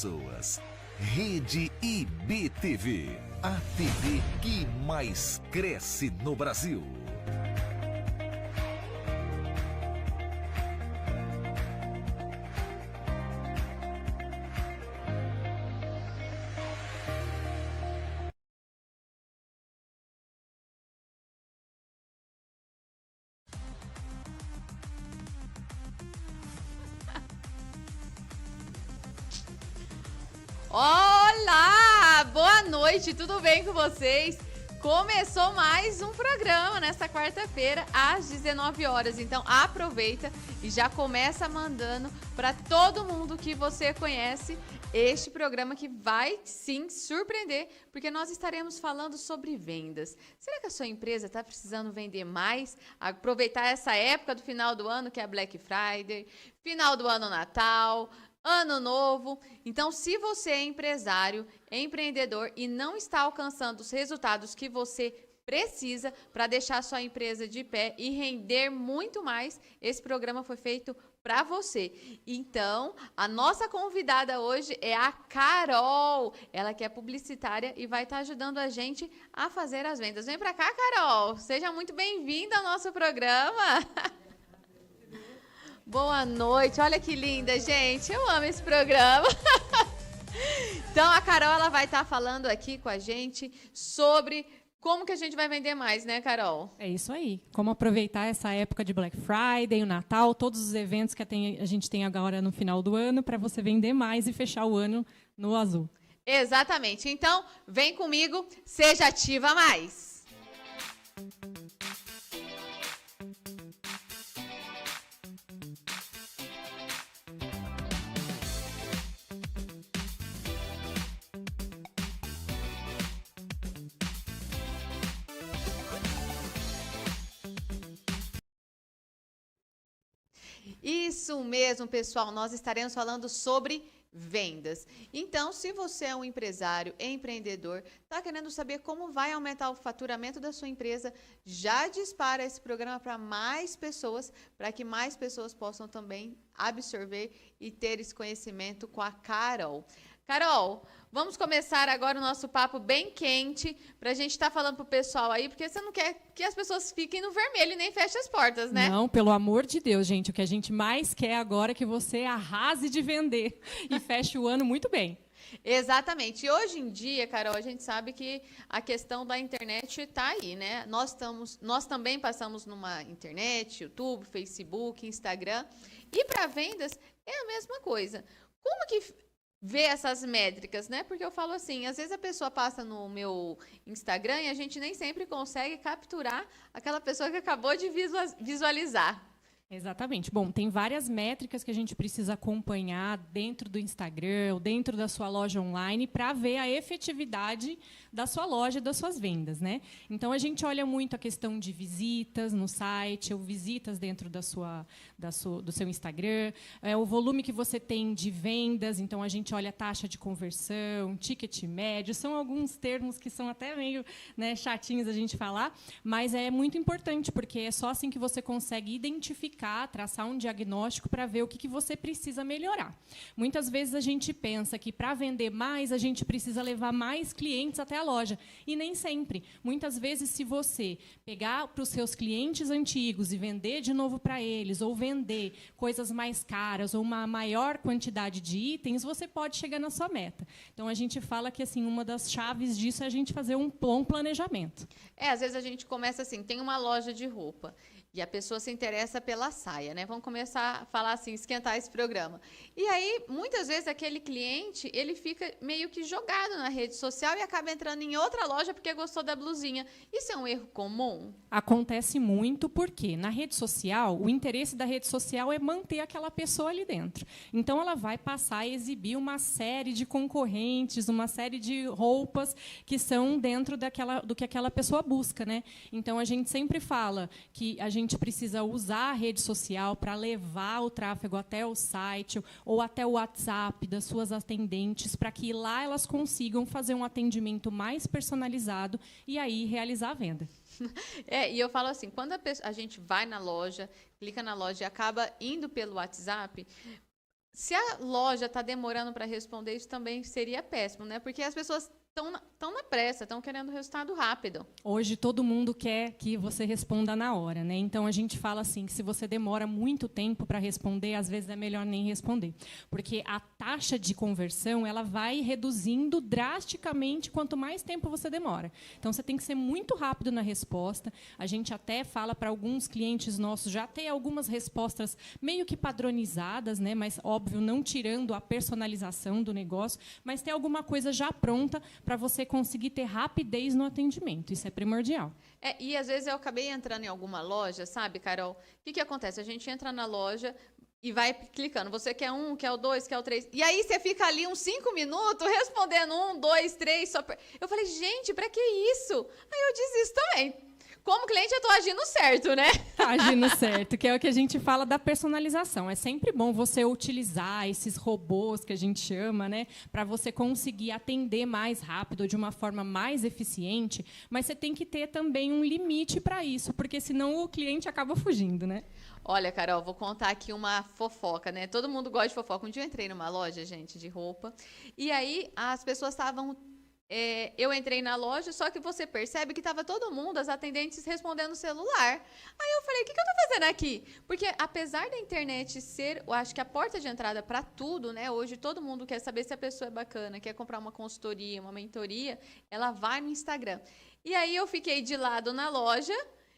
pessoas. Rede IBTV, a TV que mais cresce no Brasil. Olá! Boa noite, tudo bem com vocês? Começou mais um programa nesta quarta-feira, às 19 horas. Então, aproveita e já começa mandando para todo mundo que você conhece este programa que vai, sim, surpreender, porque nós estaremos falando sobre vendas. Será que a sua empresa está precisando vender mais? Aproveitar essa época do final do ano, que é a Black Friday, final do ano Natal, Ano Novo. Então, se você é empresário, empreendedor e não está alcançando os resultados que você precisa para deixar sua empresa de pé e render muito mais, esse programa foi feito para você. Então, a nossa convidada hoje é a Carol. Ela que é publicitária e vai estar ajudando a gente a fazer as vendas. Vem para cá, Carol. Seja muito bem-vinda ao nosso programa. Boa noite, olha que linda, gente, eu amo esse programa. Então, a Carol, ela vai estar falando aqui com a gente sobre como que a gente vai vender mais, né, Carol? É isso aí, como aproveitar essa época de Black Friday, o Natal, todos os eventos que a gente tem agora no final do ano, para você vender mais e fechar o ano no azul. Exatamente, então, vem comigo, seja ativa mais. Isso mesmo, pessoal. Nós estaremos falando sobre vendas. Então, se você é um empresário, empreendedor, está querendo saber como vai aumentar o faturamento da sua empresa, já dispara esse programa para mais pessoas, para que mais pessoas possam também absorver e ter esse conhecimento com a Carol. Carol, vamos começar agora o nosso papo bem quente, para a gente estar falando para o pessoal aí, porque você não quer que as pessoas fiquem no vermelho e nem fechem as portas, né? Não, pelo amor de Deus, gente, o que a gente mais quer agora é que você arrase de vender e feche o ano muito bem. Exatamente. E hoje em dia, Carol, a gente sabe que a questão da internet está aí, né? Nós também passamos numa internet, YouTube, Facebook, Instagram, e para vendas é a mesma coisa. Como que ver essas métricas, né? Porque eu falo assim, às vezes a pessoa passa no meu Instagram e a gente nem sempre consegue capturar aquela pessoa que acabou de visualizar. Exatamente. Bom, tem várias métricas que a gente precisa acompanhar dentro do Instagram ou dentro da sua loja online para ver a efetividade da sua loja e das suas vendas, né? Então, a gente olha muito a questão de visitas no site, ou visitas dentro do seu Instagram, o volume que você tem de vendas, então a gente olha a taxa de conversão, ticket médio, são alguns termos que são até meio, né, chatinhos a gente falar, mas é muito importante, porque é só assim que você consegue identificar, traçar um diagnóstico para ver o que você precisa melhorar. Muitas vezes a gente pensa que para vender mais, a gente precisa levar mais clientes até a loja. E nem sempre. Muitas vezes, se você pegar para os seus clientes antigos e vender de novo para eles, ou vender coisas mais caras, ou uma maior quantidade de itens, você pode chegar na sua meta. Então, a gente fala que assim, uma das chaves disso é a gente fazer um bom planejamento. Às vezes a gente começa assim, tem uma loja de roupa, e a pessoa se interessa pela saia, né? Vamos começar a falar assim, esquentar esse programa. E aí, muitas vezes, aquele cliente, ele fica meio que jogado na rede social e acaba entrando em outra loja porque gostou da blusinha. Isso é um erro comum? Acontece muito porque, na rede social, o interesse da rede social é manter aquela pessoa ali dentro. Então, ela vai passar a exibir uma série de concorrentes, uma série de roupas que são dentro do que aquela pessoa busca, né? Então, a gente sempre fala que a gente precisa usar a rede social para levar o tráfego até o site ou até o WhatsApp das suas atendentes, para que lá elas consigam fazer um atendimento mais personalizado e aí realizar a venda. E eu falo assim, quando a gente vai na loja, clica na loja e acaba indo pelo WhatsApp, se a loja está demorando para responder, isso também seria péssimo, né? Porque as pessoas estão na pressa, estão querendo resultado rápido. Hoje todo mundo quer que você responda na hora, né? Então a gente fala assim que se você demora muito tempo para responder, às vezes é melhor nem responder, porque a taxa de conversão ela vai reduzindo drasticamente quanto mais tempo você demora. Então você tem que ser muito rápido na resposta. A gente até fala para alguns clientes nossos já ter algumas respostas meio que padronizadas, né? Mas óbvio não tirando a personalização do negócio, mas ter alguma coisa já pronta para você conseguir ter rapidez no atendimento. Isso é primordial. E, às vezes, eu acabei entrando em alguma loja, sabe, Carol? O que acontece? A gente entra na loja e vai clicando. Você quer um, quer o 2, quer o 3. E aí, você fica ali uns 5 minutos respondendo 1, 2, 3. Eu falei, gente, para que isso? Aí eu desisto também. Como cliente, eu estou agindo certo, né? Tá agindo certo, que é o que a gente fala da personalização. É sempre bom você utilizar esses robôs que a gente chama, né, para você conseguir atender mais rápido, de uma forma mais eficiente, mas você tem que ter também um limite para isso, porque senão o cliente acaba fugindo, né? Olha, Carol, vou contar aqui uma fofoca, né? Todo mundo gosta de fofoca. Um dia eu entrei numa loja, gente, de roupa, e aí as pessoas estavam... eu entrei na loja, só que você percebe que estava todo mundo, as atendentes, respondendo no celular. Aí eu falei, o que eu estou fazendo aqui? Porque apesar da internet ser, eu acho que a porta de entrada para tudo, né? Hoje todo mundo quer saber se a pessoa é bacana, quer comprar uma consultoria, uma mentoria, ela vai no Instagram. E aí eu fiquei de lado na loja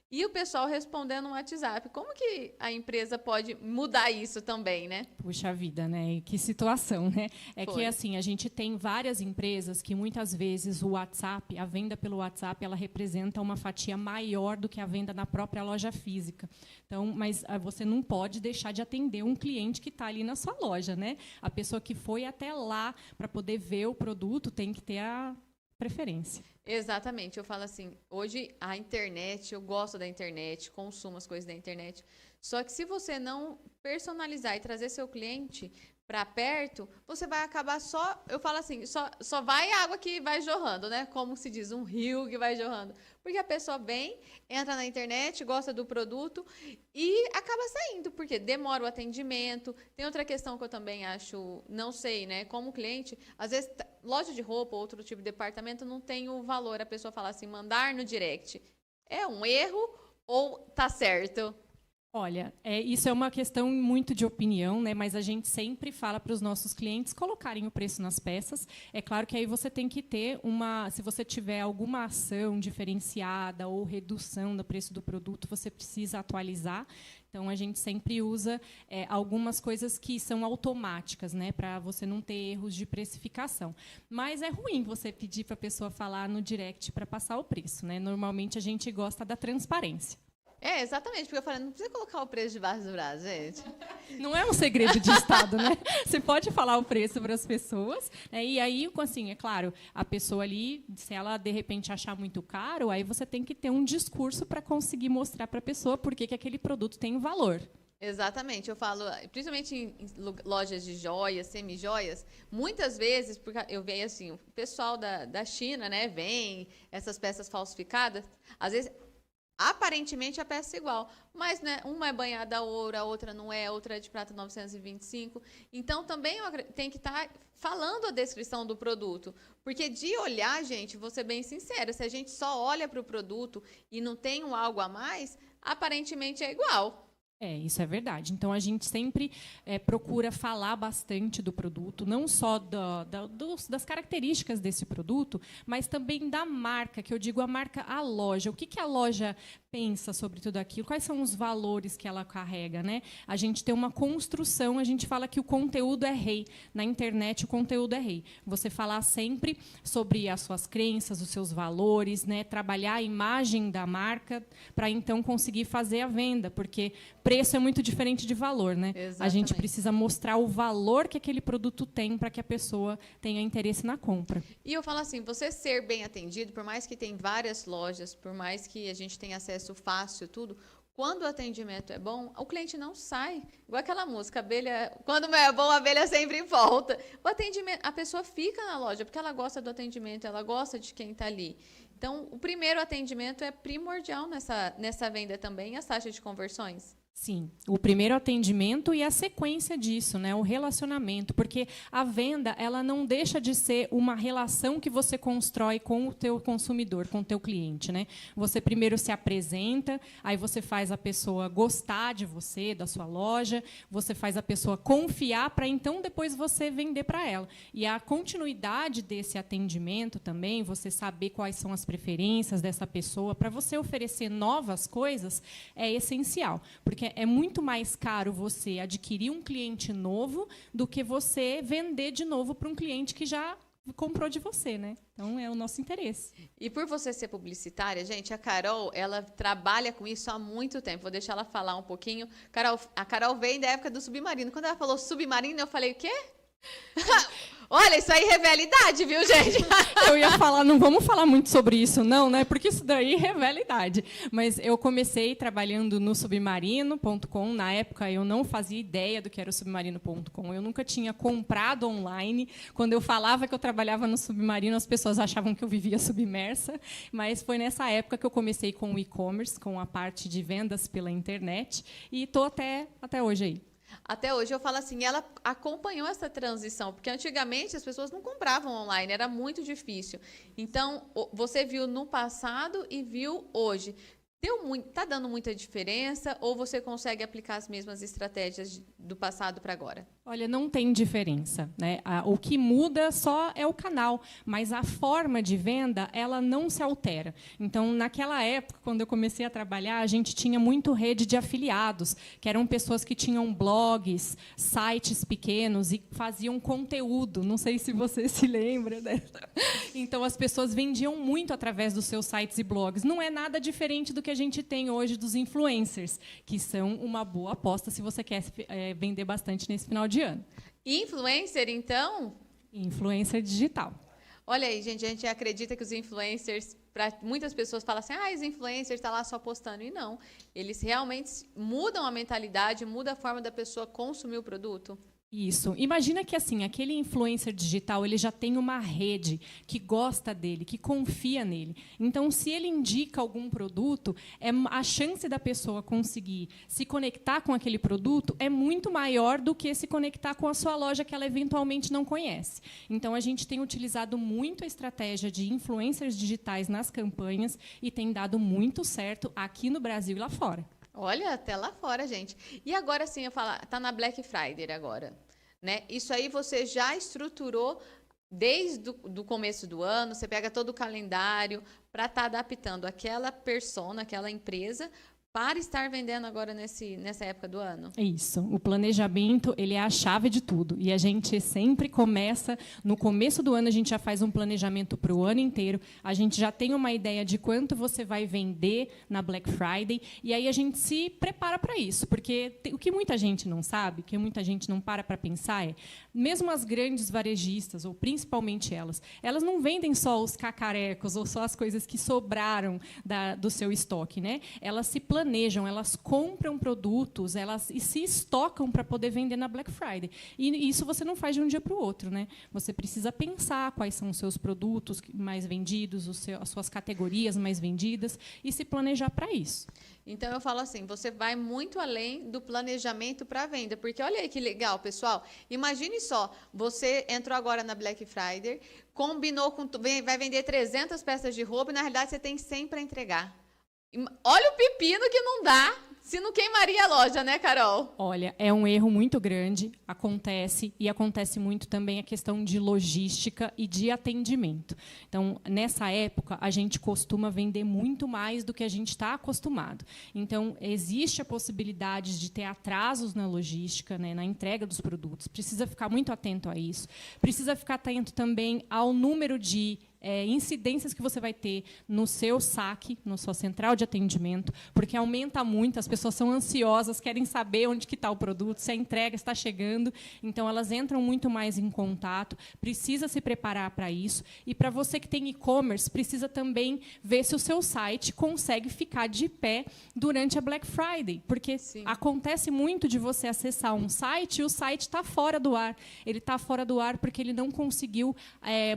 e o pessoal respondendo no WhatsApp. Como que a empresa pode mudar isso também, né? Puxa vida, né? Que situação, né? É Foi. que, assim, a gente tem várias empresas que, muitas vezes, o WhatsApp, a venda pelo WhatsApp, ela representa uma fatia maior do que a venda na própria loja física. Então, mas você não pode deixar de atender um cliente que está ali na sua loja, né? A pessoa que foi até lá para poder ver o produto tem que ter a preferência. Exatamente, eu falo assim, hoje a internet, eu gosto da internet, consumo as coisas da internet, só que se você não personalizar e trazer seu cliente para perto, você vai acabar só, eu falo assim, só vai água que vai jorrando, né? Como se diz, um rio que vai jorrando. Porque a pessoa vem, entra na internet, gosta do produto e acaba saindo, porque demora o atendimento. Tem outra questão que eu também acho, não sei, né? Como cliente, às vezes, loja de roupa ou outro tipo de departamento não tem o valor. A pessoa fala assim, mandar no direct. É um erro ou tá certo? Olha, isso é uma questão muito de opinião, né? Mas a gente sempre fala para os nossos clientes colocarem o preço nas peças. É claro que aí você tem que ter se você tiver alguma ação diferenciada ou redução do preço do produto, você precisa atualizar. Então, a gente sempre usa algumas coisas que são automáticas, né, para você não ter erros de precificação. Mas é ruim você pedir para a pessoa falar no direct para passar o preço, né? Normalmente, a gente gosta da transparência. Exatamente, porque eu falei, não precisa colocar o preço debaixo do braço, gente. Não é um segredo de Estado, né? Você pode falar o preço para as pessoas, né? E aí, assim, é claro, a pessoa ali, se ela, de repente, achar muito caro, aí você tem que ter um discurso para conseguir mostrar para a pessoa por que aquele produto tem valor. Exatamente, eu falo, principalmente em lojas de joias, semi-joias, muitas vezes, porque eu vejo assim, o pessoal da China, né, vem essas peças falsificadas, às vezes... Aparentemente a peça é igual, mas né, uma é banhada a ouro, a outra não é, a outra é de prata 925. Então também tem que estar falando a descrição do produto, porque de olhar, gente, vou ser bem sincera, se a gente só olha para o produto e não tem um algo a mais, aparentemente é igual. Isso é verdade. Então, a gente sempre procura falar bastante do produto, não só das características desse produto, mas também da marca, que eu digo a marca, a loja. O que a loja pensa sobre tudo aquilo? Quais são os valores que ela carrega, né? A gente tem uma construção, a gente fala que o conteúdo é rei. Na internet, o conteúdo é rei. Você falar sempre sobre as suas crenças, os seus valores, né? Trabalhar a imagem da marca para, então, conseguir fazer a venda, porque preço é muito diferente de valor, né? Exatamente. A gente precisa mostrar o valor que aquele produto tem para que a pessoa tenha interesse na compra. E eu falo assim, você ser bem atendido, por mais que tem várias lojas, por mais que a gente tenha acesso fácil, tudo, quando o atendimento é bom, o cliente não sai. Igual aquela música, abelha, quando é bom, a abelha sempre volta. O atendimento, a pessoa fica na loja porque ela gosta do atendimento, ela gosta de quem está ali. Então, o primeiro atendimento é primordial nessa venda também, as taxas de conversões. Sim, o primeiro atendimento e a sequência disso, né, o relacionamento, porque a venda ela não deixa de ser uma relação que você constrói com o teu consumidor, com o teu cliente, né? Você primeiro se apresenta, aí você faz a pessoa gostar de você, da sua loja, você faz a pessoa confiar para então depois você vender para ela. E a continuidade desse atendimento também, você saber quais são as preferências dessa pessoa para você oferecer novas coisas é essencial, porque é muito mais caro você adquirir um cliente novo do que você vender de novo para um cliente que já comprou de você, né? Então, é o nosso interesse. E por você ser publicitária, gente, a Carol, ela trabalha com isso há muito tempo. Vou deixar ela falar um pouquinho. A Carol veio da época do Submarino. Quando ela falou Submarino, eu falei, o quê? Olha, isso aí revela idade, viu, gente? Eu ia falar, não vamos falar muito sobre isso, não, né? Porque isso daí revela idade. Mas eu comecei trabalhando no submarino.com. Na época, eu não fazia ideia do que era o submarino.com. Eu nunca tinha comprado online. Quando eu falava que eu trabalhava no Submarino, as pessoas achavam que eu vivia submersa. Mas foi nessa época que eu comecei com o e-commerce, com a parte de vendas pela internet. E estou até hoje aí. Até hoje eu falo assim, ela acompanhou essa transição, porque antigamente as pessoas não compravam online, era muito difícil. Então, você viu no passado e viu hoje. Tá dando muita diferença ou você consegue aplicar as mesmas estratégias do passado para agora? Olha, não tem diferença, né? O que muda só é o canal, mas a forma de venda ela não se altera. Então, naquela época, quando eu comecei a trabalhar, a gente tinha muito rede de afiliados, que eram pessoas que tinham blogs, sites pequenos e faziam conteúdo. Não sei se você se lembra, né? Então, as pessoas vendiam muito através dos seus sites e blogs. Não é nada diferente do que a gente tem hoje dos influencers, que são uma boa aposta se você quer vender bastante nesse final de ano. Influencer, então? Influencer digital. Olha aí, gente, a gente acredita que os influencers, muitas pessoas falam assim, os influencers estão lá só postando. E não, eles realmente mudam a mentalidade, mudam a forma da pessoa consumir o produto. Isso. Imagina que assim, aquele influencer digital ele já tem uma rede que gosta dele, que confia nele. Então, se ele indica algum produto, a chance da pessoa conseguir se conectar com aquele produto é muito maior do que se conectar com a sua loja que ela eventualmente não conhece. Então, a gente tem utilizado muito a estratégia de influencers digitais nas campanhas e tem dado muito certo aqui no Brasil e lá fora. Olha, até lá fora, gente. E agora sim, eu falo, tá na Black Friday agora, né? Isso aí você já estruturou desde o começo do ano, você pega todo o calendário para estar adaptando aquela persona, aquela empresa para estar vendendo agora nessa época do ano. Isso. O planejamento ele é a chave de tudo. E a gente sempre começa, no começo do ano, a gente já faz um planejamento para o ano inteiro. A gente já tem uma ideia de quanto você vai vender na Black Friday. E aí a gente se prepara para isso. Porque o que muita gente não sabe, o que muita gente não para pensar é, mesmo as grandes varejistas, ou principalmente elas não vendem só os cacarecos ou só as coisas que sobraram do seu estoque, né? Elas se planejam, elas compram produtos, elas se estocam para poder vender na Black Friday. E isso você não faz de um dia para o outro, né? Você precisa pensar quais são os seus produtos mais vendidos, as suas categorias mais vendidas e se planejar para isso. Então, eu falo assim, você vai muito além do planejamento para a venda. Porque olha aí que legal, pessoal. Imagine só, você entrou agora na Black Friday, combinou vai vender 300 peças de roupa e, na realidade, você tem 100 para entregar. Olha o pepino que não dá, se não queimaria a loja, né, Carol? Olha, é um erro muito grande, acontece muito também a questão de logística e de atendimento. Então, nessa época, a gente costuma vender muito mais do que a gente está acostumado. Então, existe a possibilidade de ter atrasos na logística, né, na entrega dos produtos. Precisa ficar muito atento a isso. Precisa ficar atento também ao número de incidências que você vai ter no seu saque, na sua central de atendimento, porque aumenta muito, as pessoas são ansiosas, querem saber onde que está o produto, se a entrega está chegando, então elas entram muito mais em contato, precisa se preparar para isso, e para você que tem e-commerce, precisa também ver se o seu site consegue ficar de pé durante a Black Friday, porque acontece muito de você acessar um site e o site está fora do ar. Ele está fora do ar porque ele não conseguiu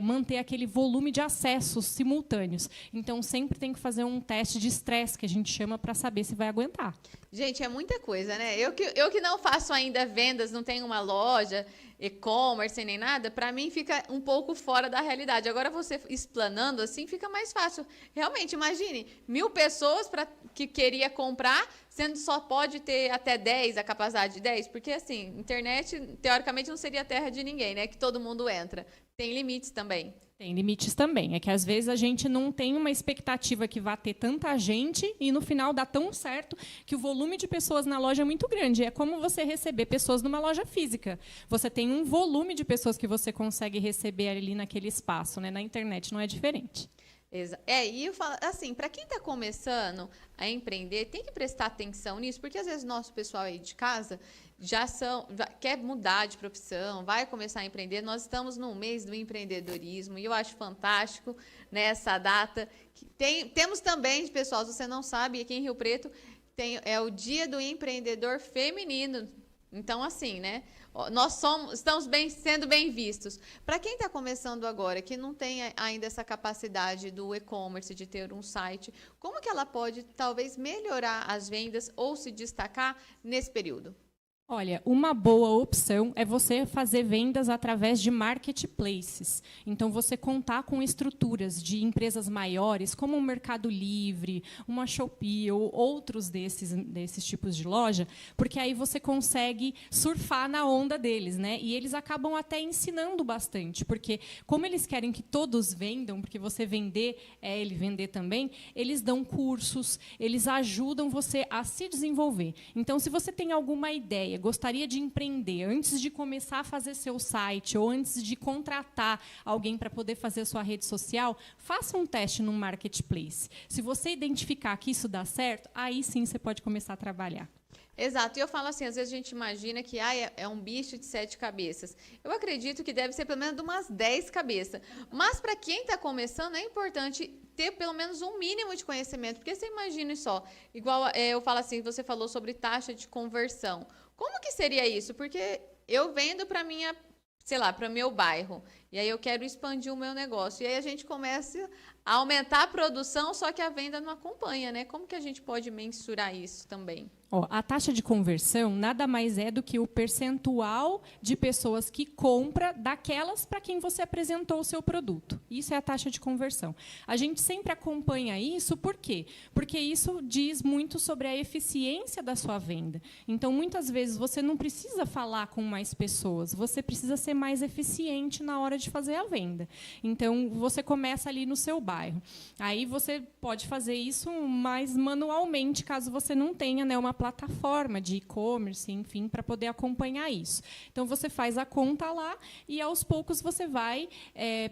manter aquele volume volume de acessos simultâneos. Então, sempre tem que fazer um teste de estresse, que a gente chama, para saber se vai aguentar. Gente, é muita coisa, né? Eu que não faço ainda vendas, não tenho uma loja, e-commerce nem nada, para mim fica um pouco fora da realidade. Agora, você explanando assim, fica mais fácil. Realmente, imagine, 1.000 pessoas que queria comprar, sendo só pode ter até 10, a capacidade de 10, porque assim, internet, teoricamente, não seria terra de ninguém, né? Que todo mundo entra. Tem limites também. Tem limites também. É que, às vezes, a gente não tem uma expectativa que vá ter tanta gente e, no final, dá tão certo que o volume de pessoas na loja é muito grande. É como você receber pessoas numa loja física. Você tem um volume de pessoas que você consegue receber ali naquele espaço, né? Na internet não é diferente. E eu falo assim, para quem está começando a empreender, tem que prestar atenção nisso, porque às vezes nosso pessoal aí de casa quer mudar de profissão, vai começar a empreender. Nós estamos no mês do empreendedorismo e eu acho fantástico nessa data. Temos também, pessoal, se você não sabe, aqui em Rio Preto é o Dia do Empreendedor Feminino. Então, assim, né? Nós estamos sendo bem vistos. Para quem está começando agora, que não tem ainda essa capacidade do e-commerce, de ter um site, como que ela pode, talvez, melhorar as vendas ou se destacar nesse período? Olha, uma boa opção é você fazer vendas através de marketplaces. Então, você contar com estruturas de empresas maiores, como o Mercado Livre, uma Shopee ou outros desses tipos de loja, porque aí você consegue surfar na onda deles, né? E eles acabam até ensinando bastante, porque como eles querem que todos vendam, porque você vender é ele vender também, eles dão cursos, eles ajudam você a se desenvolver. Então, se você tem alguma ideia, gostaria de empreender, antes de começar a fazer seu site ou antes de contratar alguém para poder fazer sua rede social, faça um teste num marketplace. Se você identificar que isso dá certo, aí sim você pode começar a trabalhar. Exato. E eu falo assim, às vezes a gente imagina que é um bicho de 7 cabeças. Eu acredito que deve ser pelo menos de umas 10 cabeças. Mas para quem está começando, é importante ter pelo menos um mínimo de conhecimento. Porque você imagina só, igual eu falo assim, você falou sobre taxa de conversão. Como que seria isso? Porque eu vendo para minha, sei lá, para o meu bairro. E aí eu quero expandir o meu negócio. E aí a gente começa a aumentar a produção, só que a venda não acompanha, né? Como que a gente pode mensurar isso também? A taxa de conversão nada mais é do que o percentual de pessoas que compra daquelas para quem você apresentou o seu produto. Isso é a taxa de conversão. A gente sempre acompanha isso, por quê? Porque isso diz muito sobre a eficiência da sua venda. Então, muitas vezes, você não precisa falar com mais pessoas, você precisa ser mais eficiente na hora de fazer a venda. Então, você começa ali no seu bairro. Aí, você pode fazer isso mais manualmente, caso você não tenha, né, uma plataforma de e-commerce, enfim, para poder acompanhar isso. Então, você faz a conta lá e, aos poucos, você vai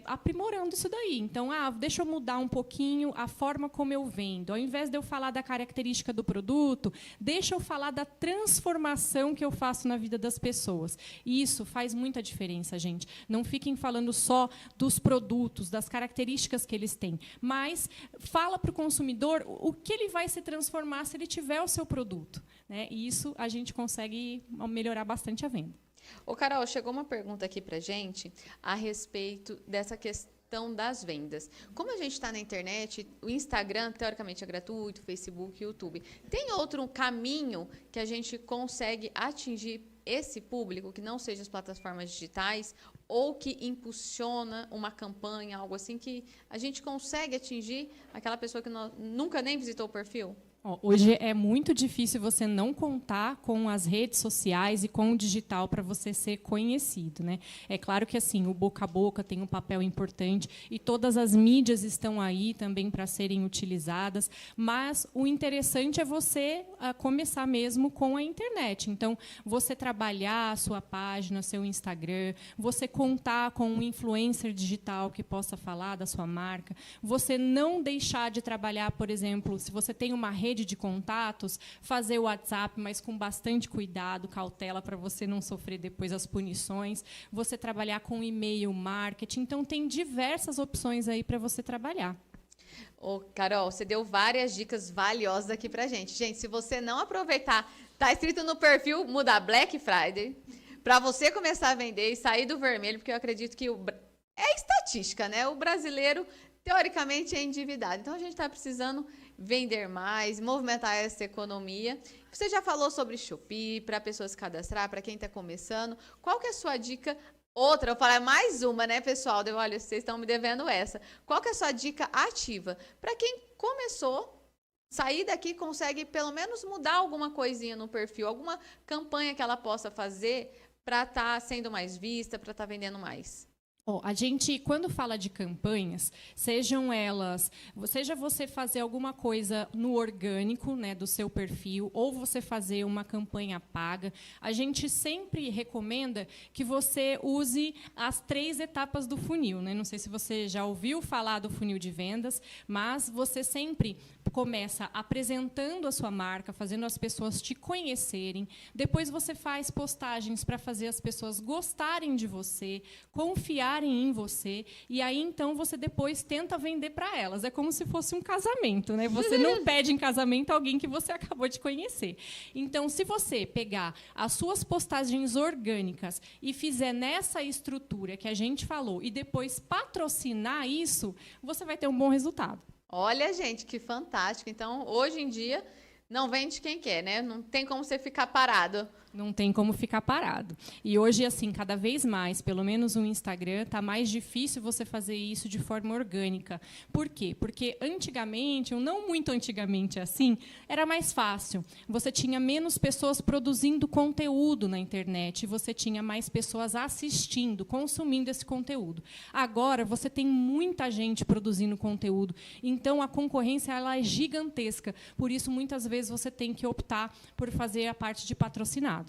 aprimorando isso daí. Então, deixa eu mudar um pouquinho a forma como eu vendo. Ao invés de eu falar da característica do produto, deixa eu falar da transformação que eu faço na vida das pessoas. E isso faz muita diferença, gente. Não fiquem falando só dos produtos, das características que eles têm, mas fala para o consumidor o que ele vai se transformar se ele tiver o seu produto. Né? E isso a gente consegue melhorar bastante a venda. Ô, Carol, chegou uma pergunta aqui para a gente a respeito dessa questão das vendas. Como a gente está na internet, o Instagram, teoricamente, é gratuito, Facebook, YouTube. Tem outro caminho que a gente consegue atingir esse público, que não seja as plataformas digitais, ou que impulsiona uma campanha, algo assim, que a gente consegue atingir aquela pessoa que nunca nem visitou o perfil? Hoje é muito difícil você não contar com as redes sociais e com o digital para você ser conhecido, né? É claro que assim, o boca a boca tem um papel importante e todas as mídias estão aí também para serem utilizadas, mas o interessante é você começar mesmo com a internet. Então, você trabalhar a sua página, seu Instagram, você contar com um influencer digital que possa falar da sua marca, você não deixar de trabalhar, por exemplo, se você tem uma rede de contatos, fazer o WhatsApp, mas com bastante cuidado, cautela, para você não sofrer depois as punições. Você trabalhar com e-mail marketing. Então, tem diversas opções aí para você trabalhar. Ô, Carol, você deu várias dicas valiosas aqui para a gente. Gente, se você não aproveitar, está escrito no perfil, muda Black Friday, para você começar a vender e sair do vermelho, porque eu acredito que é estatística. estatística, né? O brasileiro, teoricamente, é endividado. Então, a gente está precisando vender mais, movimentar essa economia. Você já falou sobre Shopee, para pessoas se cadastrar, para quem está começando. Qual que é a sua dica? Outra, eu falei mais uma, né, pessoal? Olha, vocês estão me devendo essa. Qual que é a sua dica ativa? Para quem começou, sair daqui consegue pelo menos mudar alguma coisinha no perfil, alguma campanha que ela possa fazer para estar sendo mais vista, para estar vendendo mais. A gente, quando fala de campanhas, seja você fazer alguma coisa no orgânico, né, do seu perfil, ou você fazer uma campanha paga, a gente sempre recomenda que você use as 3 etapas do funil, né? Não sei se você já ouviu falar do funil de vendas, mas você sempre começa apresentando a sua marca, fazendo as pessoas te conhecerem, depois você faz postagens para fazer as pessoas gostarem de você, confiarem em você, e aí então você depois tenta vender para elas. É como se fosse um casamento, né? Você não pede em casamento alguém que você acabou de conhecer. Então, se você pegar as suas postagens orgânicas e fizer nessa estrutura que a gente falou e depois patrocinar isso, você vai ter um bom resultado. Olha, gente, que fantástico. Então, hoje em dia, não vende quem quer, né? Não tem como você ficar parado. Não tem como ficar parado. E hoje, assim, cada vez mais, pelo menos no Instagram, está mais difícil você fazer isso de forma orgânica. Por quê? Porque antigamente, ou não muito antigamente assim, era mais fácil. Você tinha menos pessoas produzindo conteúdo na internet, e você tinha mais pessoas assistindo, consumindo esse conteúdo. Agora, você tem muita gente produzindo conteúdo, então a concorrência ela é gigantesca. Por isso, muitas vezes, você tem que optar por fazer a parte de patrocinar.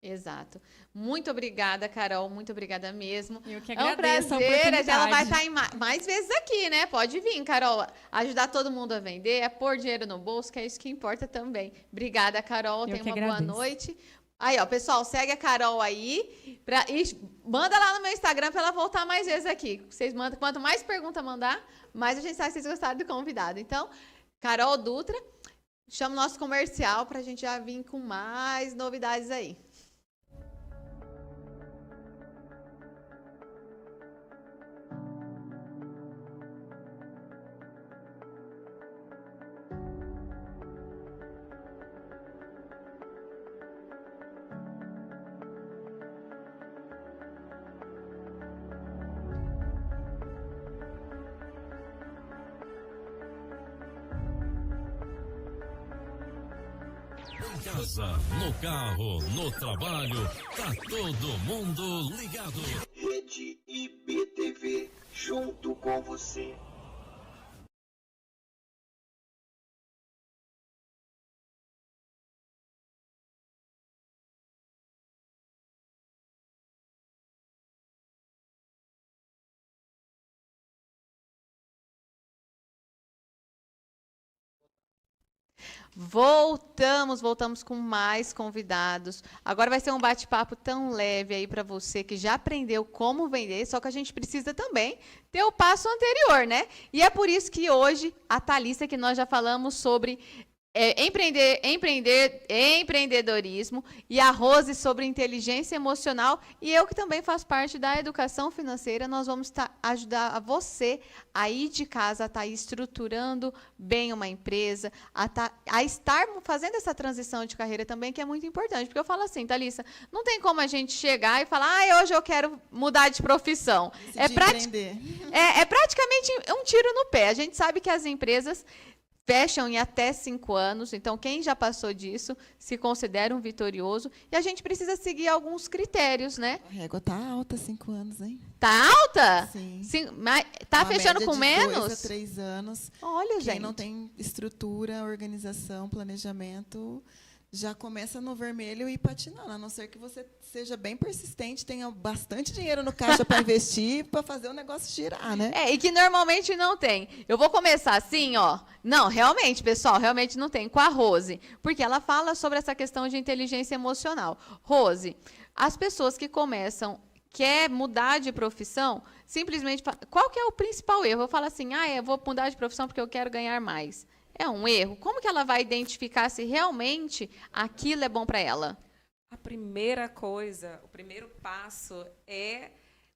Exato. Muito obrigada, Carol. Muito obrigada mesmo. Eu que agradeço é um prazer. Ela vai estar mais vezes aqui, né? Pode vir, Carol. Ajudar todo mundo a vender, é pôr dinheiro no bolso, que é isso que importa também. Obrigada, Carol. Tenha uma boa noite. Aí, ó, pessoal, segue a Carol aí. E manda lá no meu Instagram para ela voltar mais vezes aqui. Vocês mandam, quanto mais pergunta mandar, mais a gente sabe se vocês gostaram do convidado. Então, Carol Dutra. Chama o nosso comercial para a gente já vir com mais novidades aí. Em casa, no carro, no trabalho, tá todo mundo ligado. Rede IBTV, junto com você. Voltamos com mais convidados. Agora vai ser um bate-papo tão leve aí para você que já aprendeu como vender, só que a gente precisa também ter o passo anterior, né? E é por isso que hoje a Thalissa, que nós já falamos sobre empreendedorismo, e a Rose sobre inteligência emocional, e eu que também faço parte da educação financeira, nós vamos ajudar a você a ir de casa, a estar estruturando bem uma empresa, a estar fazendo essa transição de carreira também, que é muito importante, porque eu falo assim, Thalissa, não tem como a gente chegar e falar, hoje eu quero mudar de profissão. É praticamente um tiro no pé. A gente sabe que as empresas fecham em até 5 anos, então quem já passou disso se considera um vitorioso, e a gente precisa seguir alguns critérios, né? A régua tá alta, 5 anos, hein? Tá alta? Sim. Mas tá fechando com menos? 2 a 3 anos. Olha, gente. Quem não tem estrutura, organização, planejamento, já começa no vermelho e patinando, a não ser que você seja bem persistente, tenha bastante dinheiro no caixa para investir, para fazer o negócio girar, né? E que normalmente não tem. Eu vou começar assim, ó. Não, realmente, pessoal, realmente não tem. Com a Rose, porque ela fala sobre essa questão de inteligência emocional. Rose, as pessoas que começam, quer mudar de profissão, simplesmente, qual que é o principal erro? Eu falo assim, eu vou mudar de profissão porque eu quero ganhar mais. É um erro? Como que ela vai identificar se realmente aquilo é bom para ela? A primeira coisa, o primeiro passo é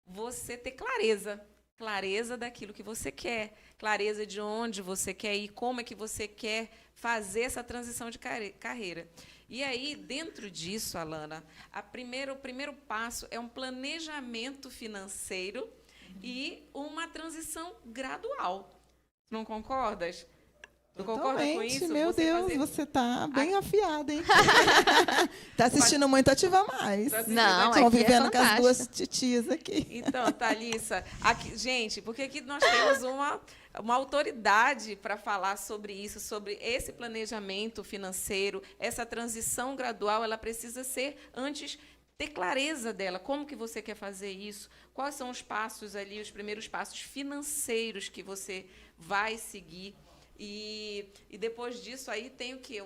você ter clareza clareza daquilo que você quer, clareza de onde você quer ir, como é que você quer fazer essa transição de carreira. E aí, dentro disso, Alana, o primeiro passo é um planejamento financeiro e uma transição gradual. Não concordas? Tu concorda com isso? Meu Deus, você está bem afiada, hein? Está assistindo muito Ativa Mais. Não, Estão aqui é vivendo com as fantástico. duas titias aqui. Então, Thalissa, gente, porque aqui nós temos uma autoridade para falar sobre isso, sobre esse planejamento financeiro, essa transição gradual, ela precisa ser antes ter clareza dela, como que você quer fazer isso, quais são os passos ali, os primeiros passos financeiros que você vai seguir. E depois disso aí tem o quê?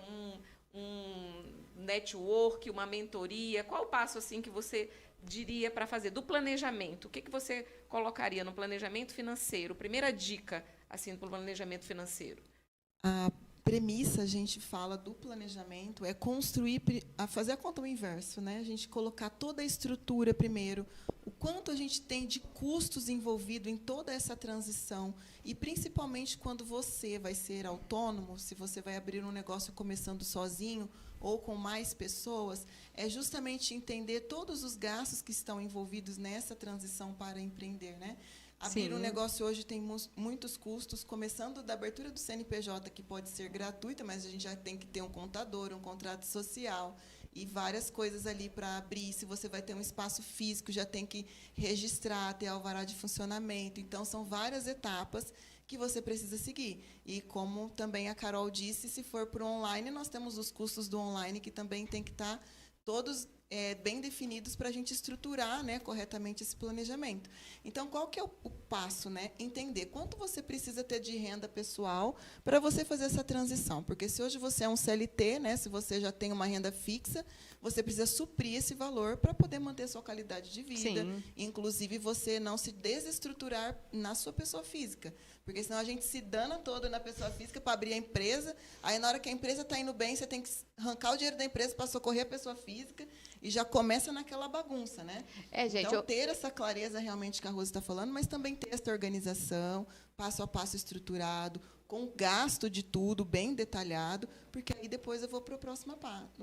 Um network, uma mentoria. Qual o passo assim que você diria para fazer do planejamento? O que você colocaria no planejamento financeiro? Primeira dica assim do planejamento financeiro. A premissa, a gente fala do planejamento, é construir, fazer a conta ao inverso, né? A gente colocar toda a estrutura primeiro, o quanto a gente tem de custos envolvido em toda essa transição, e principalmente quando você vai ser autônomo, se você vai abrir um negócio começando sozinho ou com mais pessoas, é justamente entender todos os gastos que estão envolvidos nessa transição para empreender, né? Abrir um negócio hoje tem muitos custos, começando da abertura do CNPJ, que pode ser gratuita, mas a gente já tem que ter um contador, um contrato social e várias coisas ali para abrir. Se você vai ter um espaço físico, já tem que registrar, ter alvará de funcionamento. Então, são várias etapas que você precisa seguir. E, como também a Carol disse, se for para o online, nós temos os custos do online, que também tem que estar todos bem definidos para a gente estruturar, né, corretamente esse planejamento. Então, qual que é o passo? Né? Entender quanto você precisa ter de renda pessoal para você fazer essa transição. Porque se hoje você é um CLT, né, se você já tem uma renda fixa, você precisa suprir esse valor para poder manter a sua qualidade de vida. Sim. Inclusive, você não se desestruturar na sua pessoa física. Porque senão a gente se dana todo na pessoa física para abrir a empresa, aí na hora que a empresa está indo bem, você tem que arrancar o dinheiro da empresa para socorrer a pessoa física, e já começa naquela bagunça, né? Gente, então, ter essa clareza realmente que a Rose está falando, mas também ter essa organização, passo a passo estruturado, com gasto de tudo bem detalhado, porque aí depois eu vou para o próximo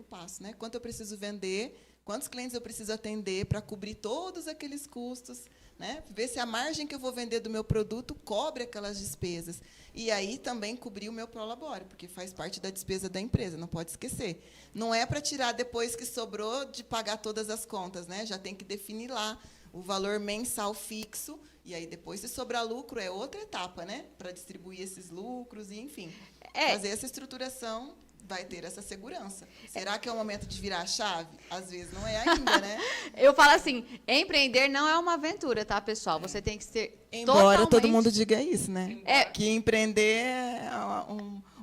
passo, né? Quanto eu preciso vender, quantos clientes eu preciso atender para cobrir todos aqueles custos, né? Ver se a margem que eu vou vender do meu produto cobre aquelas despesas. E aí também cobrir o meu prolabore, porque faz parte da despesa da empresa, não pode esquecer. Não é para tirar depois que sobrou de pagar todas as contas, né? Já tem que definir lá o valor mensal fixo, e aí depois, se sobrar lucro, é outra etapa, né? Para distribuir esses lucros, e enfim. Fazer essa estruturação vai ter essa segurança. Será que é o momento de virar a chave? Às vezes não é ainda, né? Eu falo assim, empreender não é uma aventura, tá, pessoal? Você tem que ser Embora todo totalmente... mundo diga isso, né? É. Que empreender é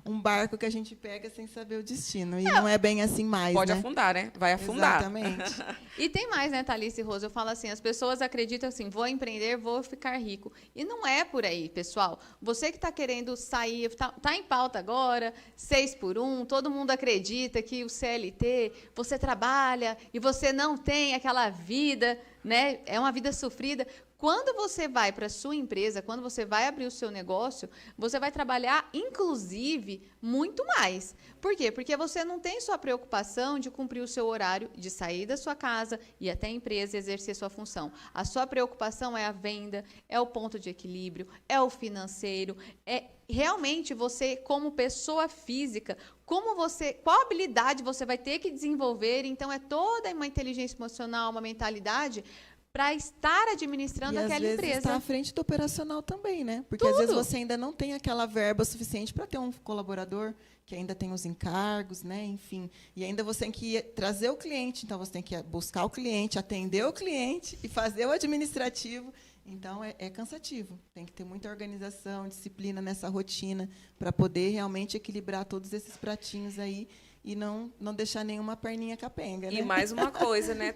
um barco que a gente pega sem saber o destino. E não é bem assim mais, Pode né? afundar, né? Vai afundar. Exatamente. E tem mais, né, Thalissa e Rosa? Eu falo assim, as pessoas acreditam assim, vou empreender, vou ficar rico. E não é por aí, pessoal. Você que está querendo sair, tá em pauta agora, 6x1, todo mundo acredita que o CLT, você trabalha e você não tem aquela vida, né? É uma vida sofrida. Quando você vai para a sua empresa, quando você vai abrir o seu negócio, você vai trabalhar, inclusive, muito mais. Por quê? Porque você não tem só preocupação de cumprir o seu horário, de sair da sua casa, ir até a empresa e exercer sua função. A sua preocupação é a venda, é o ponto de equilíbrio, é o financeiro, é realmente você, como pessoa física, qual habilidade você vai ter que desenvolver. Então, é toda uma inteligência emocional, uma mentalidade para estar administrando aquela às vezes empresa. está à frente do operacional também, né? Porque às vezes você ainda não tem aquela verba suficiente para ter um colaborador que ainda tem os encargos, né? Enfim, e ainda você tem que trazer o cliente, então você tem que buscar o cliente, atender o cliente e fazer o administrativo. Então, é cansativo. Tem que ter muita organização, disciplina nessa rotina para poder realmente equilibrar todos esses pratinhos aí e não deixar nenhuma perninha capenga, né? E mais uma coisa, né,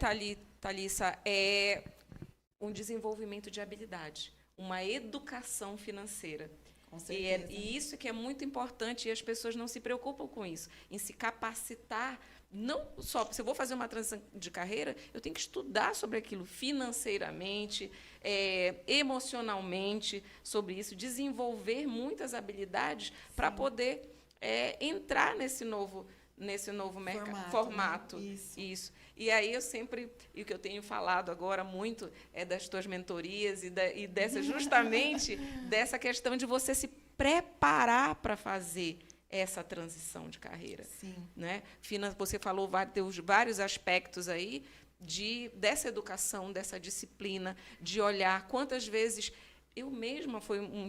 Thalissa, é um desenvolvimento de habilidade, uma educação financeira. Com certeza. E isso que é muito importante, e as pessoas não se preocupam com isso, em se capacitar não só, se eu vou fazer uma transição de carreira, eu tenho que estudar sobre aquilo financeiramente, emocionalmente, sobre isso, desenvolver muitas habilidades para poder entrar nesse novo formato. Né? Isso. E aí eu sempre, e o que eu tenho falado agora muito é das tuas mentorias e dessa justamente dessa questão de você se preparar para fazer essa transição de carreira. Sim. Né? Você falou vários aspectos aí dessa educação, dessa disciplina, de olhar. Quantas vezes eu mesma fui um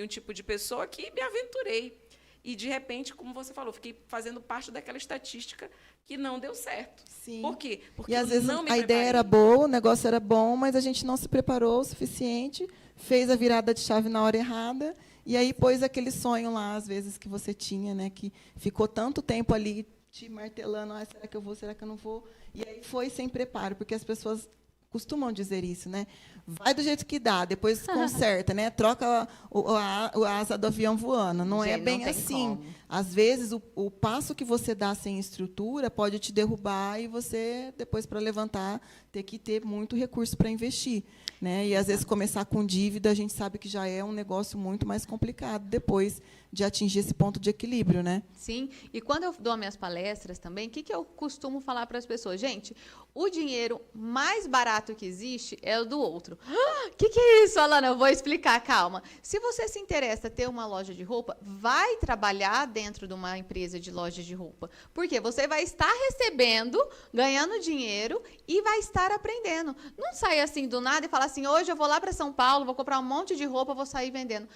tipo de pessoa que me aventurei. E, de repente, como você falou, fiquei fazendo parte daquela estatística que não deu certo. Sim. Por quê? Porque e, às vezes, não me a ideia era boa, o negócio era bom, mas a gente não se preparou o suficiente, fez a virada de chave na hora errada, e aí pôs aquele sonho lá, às vezes, que você tinha, né, que ficou tanto tempo ali te martelando, será que eu vou, será que eu não vou? E aí foi sem preparo, porque as pessoas costumam dizer isso, né? Vai do jeito que dá, depois conserta, né? Troca a asa do avião voando. Não é bem assim. Às vezes, o passo que você dá sem estrutura pode te derrubar e você, depois, para levantar, ter que ter muito recurso para investir. Né? E, às vezes, começar com dívida, a gente sabe que já é um negócio muito mais complicado depois de atingir esse ponto de equilíbrio, né? Sim, e quando eu dou minhas palestras também, o que eu costumo falar para as pessoas? Gente, o dinheiro mais barato que existe é o do outro. O que é isso, Alana? Eu vou explicar, calma. Se você se interessa ter uma loja de roupa, vai trabalhar dentro de uma empresa de loja de roupa. Porque você vai estar recebendo, ganhando dinheiro e vai estar aprendendo. Não sai assim do nada e fala assim, hoje eu vou lá para São Paulo, vou comprar um monte de roupa, vou sair vendendo.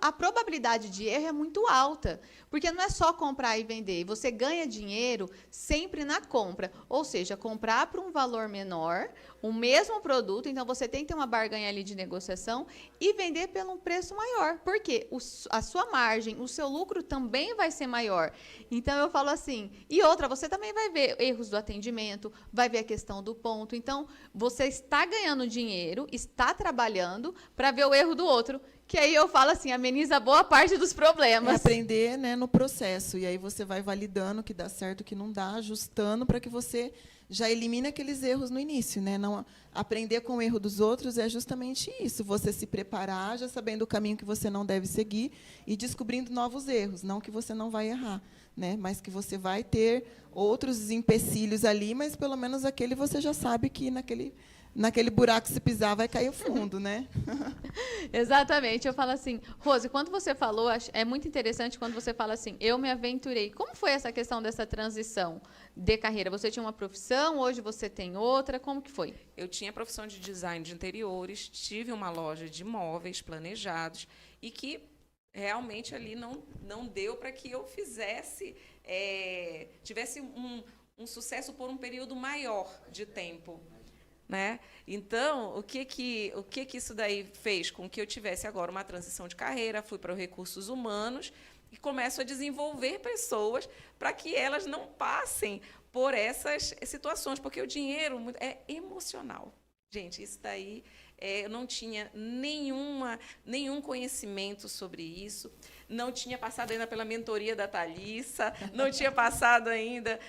A probabilidade de erro é muito alta, porque não é só comprar e vender. Você ganha dinheiro sempre na compra. Ou seja, comprar por um valor menor, o mesmo produto, então você tem que ter uma barganha ali de negociação e vender pelo um preço maior. Por quê? A sua margem, o seu lucro também vai ser maior. Então, eu falo assim, e outra, você também vai ver erros do atendimento, vai ver a questão do ponto. Então, você está ganhando dinheiro, está trabalhando para ver o erro do outro. Que aí eu falo assim, ameniza boa parte dos problemas. É aprender, né, no processo. E aí você vai validando o que dá certo, o que não dá, ajustando para que você já elimine aqueles erros no início. Né? Não, aprender com o erro dos outros é justamente isso. Você se preparar, já sabendo o caminho que você não deve seguir e descobrindo novos erros. Não que você não vai errar, né? Mas que você vai ter outros empecilhos ali, mas pelo menos aquele você já sabe que naquele buraco, se pisar, vai cair o fundo, né? Exatamente. Eu falo assim, Rose, quando você falou, é muito interessante quando você fala assim, eu me aventurei. Como foi essa questão dessa transição de carreira? Você tinha uma profissão, hoje você tem outra, como que foi? Eu tinha profissão de design de interiores, tive uma loja de móveis planejados e que realmente ali não deu para que eu tivesse um sucesso por um período maior de tempo. Né? Então, o que isso daí fez com que eu tivesse agora uma transição de carreira, fui para os recursos humanos e começo a desenvolver pessoas para que elas não passem por essas situações, porque o dinheiro é emocional. Gente, isso daí, eu não tinha nenhum conhecimento sobre isso, não tinha passado ainda pela mentoria da Thalissa, não tinha passado ainda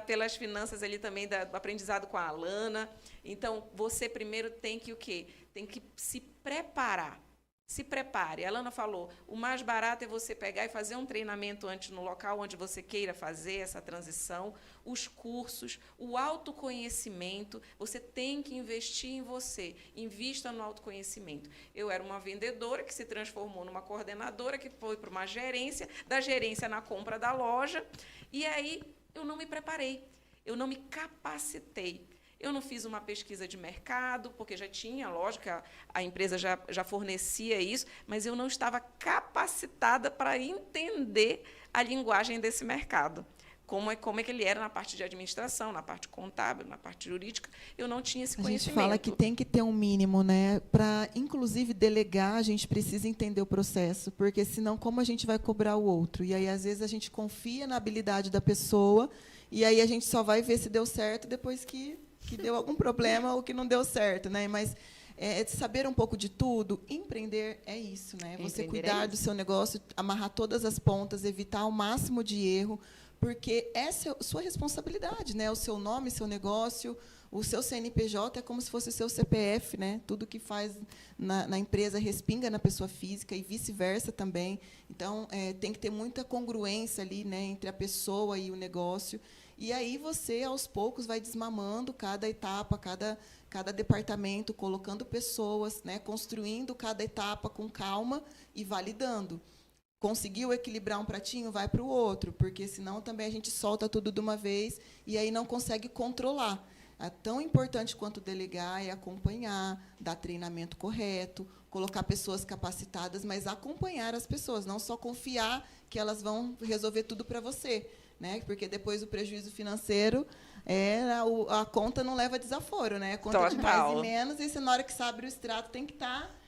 pelas finanças ali também do aprendizado com a Alana. Então, você primeiro tem que o quê? Tem que se preparar. Se prepare. A Alana falou, o mais barato é você pegar e fazer um treinamento antes no local onde você queira fazer essa transição, os cursos, o autoconhecimento, você tem que investir em você, invista no autoconhecimento. Eu era uma vendedora que se transformou numa coordenadora, que foi para uma gerência, da gerência na compra da loja, e aí eu não me preparei, eu não me capacitei. Eu não fiz uma pesquisa de mercado, porque já tinha, lógico, a empresa já fornecia isso, mas eu não estava capacitada para entender a linguagem desse mercado. Como é que ele era na parte de administração, na parte contábil, na parte jurídica, eu não tinha esse conhecimento. A gente fala que tem que ter um mínimo, né? Para, inclusive, delegar, a gente precisa entender o processo, porque, senão, como a gente vai cobrar o outro? E aí, às vezes, a gente confia na habilidade da pessoa, e aí a gente só vai ver se deu certo depois que deu algum problema ou que não deu certo, né? Mas saber um pouco de tudo, empreender é isso, né? Você cuidar do seu negócio, amarrar todas as pontas, evitar o máximo de erro, porque essa é a sua responsabilidade, né? O seu nome, seu negócio, o seu CNPJ é como se fosse o seu CPF, né? Tudo que faz na empresa respinga na pessoa física e vice-versa também. Então, tem que ter muita congruência ali, né, entre a pessoa e o negócio. E aí você, aos poucos, vai desmamando cada etapa, cada departamento, colocando pessoas, né, construindo cada etapa com calma e validando. Conseguiu equilibrar um pratinho, vai para o outro, porque senão também a gente solta tudo de uma vez e aí não consegue controlar. É tão importante quanto delegar é acompanhar, dar treinamento correto, colocar pessoas capacitadas, mas acompanhar as pessoas, não só confiar que elas vão resolver tudo para você, né? Porque depois o prejuízo financeiro a conta não leva desaforo, né? A conta de mais e menos, e você, na hora que você abre o extrato, tem que estar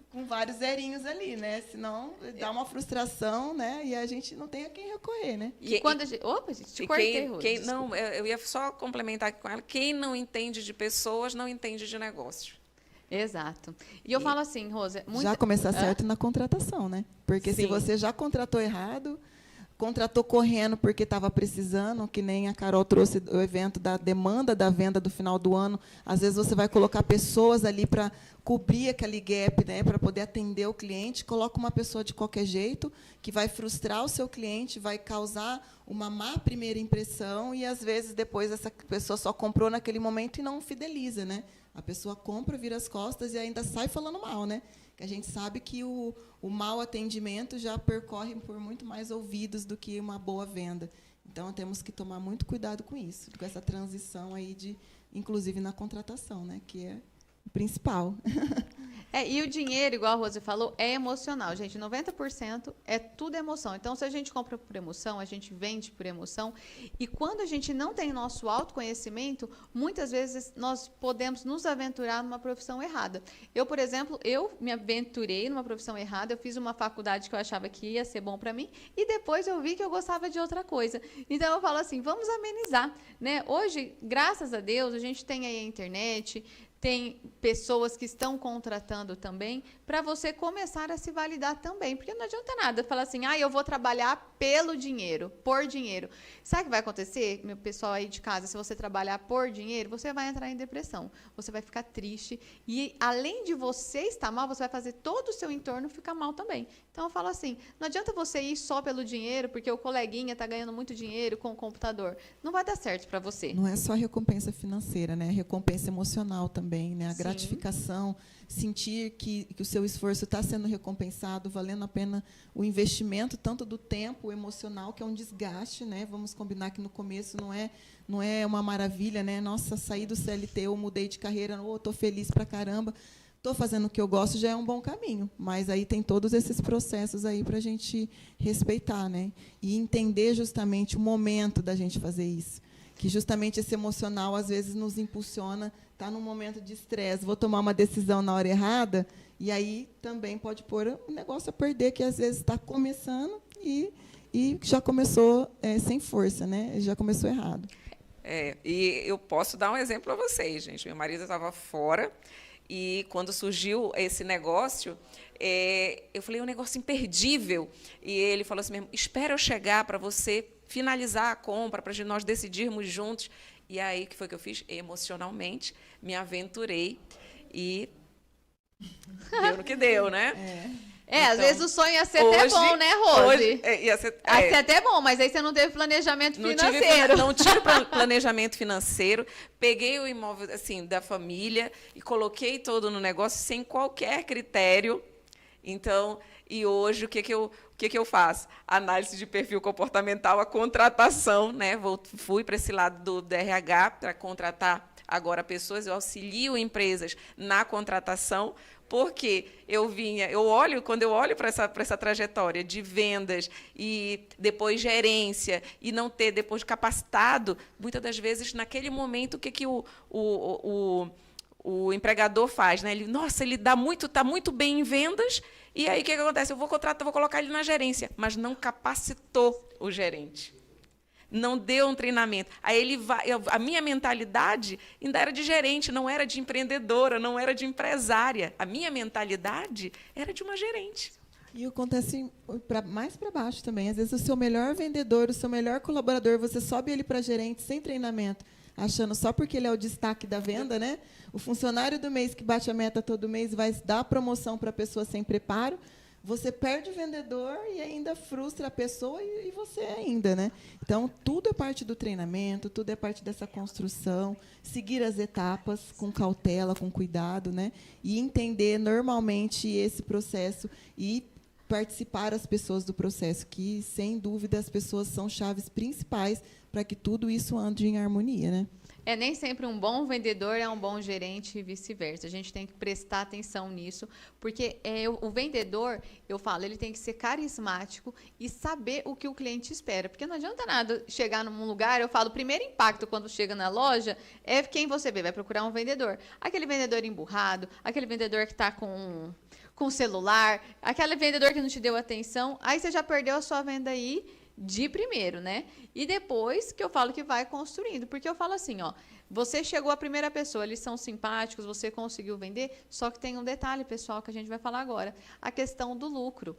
com vários zerinhos ali, né? Senão dá uma frustração, né? E a gente não tem a quem recorrer, né? E quando a gente... Opa, gente, te cortei, Rose. Não, eu ia só complementar aqui com ela. Quem não entende de pessoas, não entende de negócio. Exato. E eu falo assim, Rose... Já começar certo na contratação, né? Porque se você já contratou errado, contratou correndo porque estava precisando, que nem a Carol trouxe o evento da demanda da venda do final do ano, às vezes você vai colocar pessoas ali para cobrir aquele gap, né, para poder atender o cliente, coloca uma pessoa de qualquer jeito, que vai frustrar o seu cliente, vai causar uma má primeira impressão e, às vezes, depois essa pessoa só comprou naquele momento e não fideliza, né? A pessoa compra, vira as costas e ainda sai falando mal, né? Que a gente sabe que o mau atendimento já percorre por muito mais ouvidos do que uma boa venda. Então, temos que tomar muito cuidado com isso, com essa transição aí inclusive na contratação, né? Que é o principal. E o dinheiro, igual a Rose falou, é emocional, gente. 90% é tudo emoção. Então, se a gente compra por emoção, a gente vende por emoção. E quando a gente não tem nosso autoconhecimento, muitas vezes nós podemos nos aventurar numa profissão errada. Eu, por exemplo, me aventurei numa profissão errada. Eu fiz uma faculdade que eu achava que ia ser bom para mim e depois eu vi que eu gostava de outra coisa. Então, eu falo assim, vamos amenizar, né? Hoje, graças a Deus, a gente tem aí a internet, tem pessoas que estão contratando também para você começar a se validar também. Porque não adianta nada falar assim, eu vou trabalhar pelo dinheiro, por dinheiro. Sabe o que vai acontecer, meu pessoal aí de casa? Se você trabalhar por dinheiro, você vai entrar em depressão. Você vai ficar triste. E, além de você estar mal, você vai fazer todo o seu entorno ficar mal também. Então, eu falo assim, não adianta você ir só pelo dinheiro, porque o coleguinha está ganhando muito dinheiro com o computador. Não vai dar certo para você. Não é só a recompensa financeira, né? A recompensa emocional também, né? A Sim. gratificação, sentir que o seu esforço está sendo recompensado, valendo a pena o investimento, tanto do tempo emocional, que é um desgaste, né? Vamos combinar que no começo não é uma maravilha, né? Nossa, saí do CLT, eu mudei de carreira, estou feliz pra caramba, estou fazendo o que eu gosto, já é um bom caminho. Mas aí tem todos esses processos aí para a gente respeitar, né? E entender justamente o momento da gente fazer isso. Que justamente esse emocional, às vezes, nos impulsiona, está num momento de estresse, vou tomar uma decisão na hora errada, e aí também pode pôr o negócio a perder, que às vezes está começando e já começou sem força, né? Já começou errado. E eu posso dar um exemplo para vocês, gente. Meu marido estava fora, e quando surgiu esse negócio, eu falei, é um negócio imperdível. E ele falou assim mesmo, espera eu chegar para você finalizar a compra, para nós decidirmos juntos. E aí, o que foi que eu fiz? Emocionalmente, me aventurei e deu no que deu, né? Então, às vezes o sonho ia ser até bom, né, Rose? Ia ser até bom, mas aí você não teve planejamento financeiro. Não tive planejamento financeiro. Peguei o imóvel assim, da família e coloquei todo no negócio sem qualquer critério. Então, e hoje, o que eu faço? Análise de perfil comportamental, a contratação, né? Fui para esse lado do RH para contratar agora pessoas, eu auxilio empresas na contratação, porque quando eu olho para essa trajetória de vendas e depois gerência e não ter depois capacitado, muitas das vezes, naquele momento, o que o empregador faz, né? Ele está muito bem em vendas, e aí o que acontece? Eu vou colocar ele na gerência, mas não capacitou o gerente. Não deu um treinamento. Aí a minha mentalidade ainda era de gerente, não era de empreendedora, não era de empresária. A minha mentalidade era de uma gerente. E acontece mais para baixo também. Às vezes, o seu melhor vendedor, o seu melhor colaborador, você sobe ele para gerente sem treinamento, achando só porque ele é o destaque da venda, né? O funcionário do mês que bate a meta todo mês vai dar promoção para a pessoa sem preparo. Você perde o vendedor e ainda frustra a pessoa e você ainda, né? Então, tudo é parte do treinamento, tudo é parte dessa construção, seguir as etapas com cautela, com cuidado, né? E entender normalmente esse processo e participar as pessoas do processo, que, sem dúvida, as pessoas são chaves principais para que tudo isso ande em harmonia, né? Nem sempre um bom vendedor é um bom gerente e vice-versa. A gente tem que prestar atenção nisso, porque o vendedor, eu falo, ele tem que ser carismático e saber o que o cliente espera. Porque não adianta nada chegar num lugar, eu falo, o primeiro impacto quando chega na loja é quem você vê, vai procurar um vendedor. Aquele vendedor emburrado, aquele vendedor que está com celular, aquele vendedor que não te deu atenção, aí você já perdeu a sua venda aí de primeiro, né? E depois que eu falo que vai construindo, porque eu falo assim, ó, você chegou a primeira pessoa, eles são simpáticos, você conseguiu vender, só que tem um detalhe, pessoal, que a gente vai falar agora, a questão do lucro.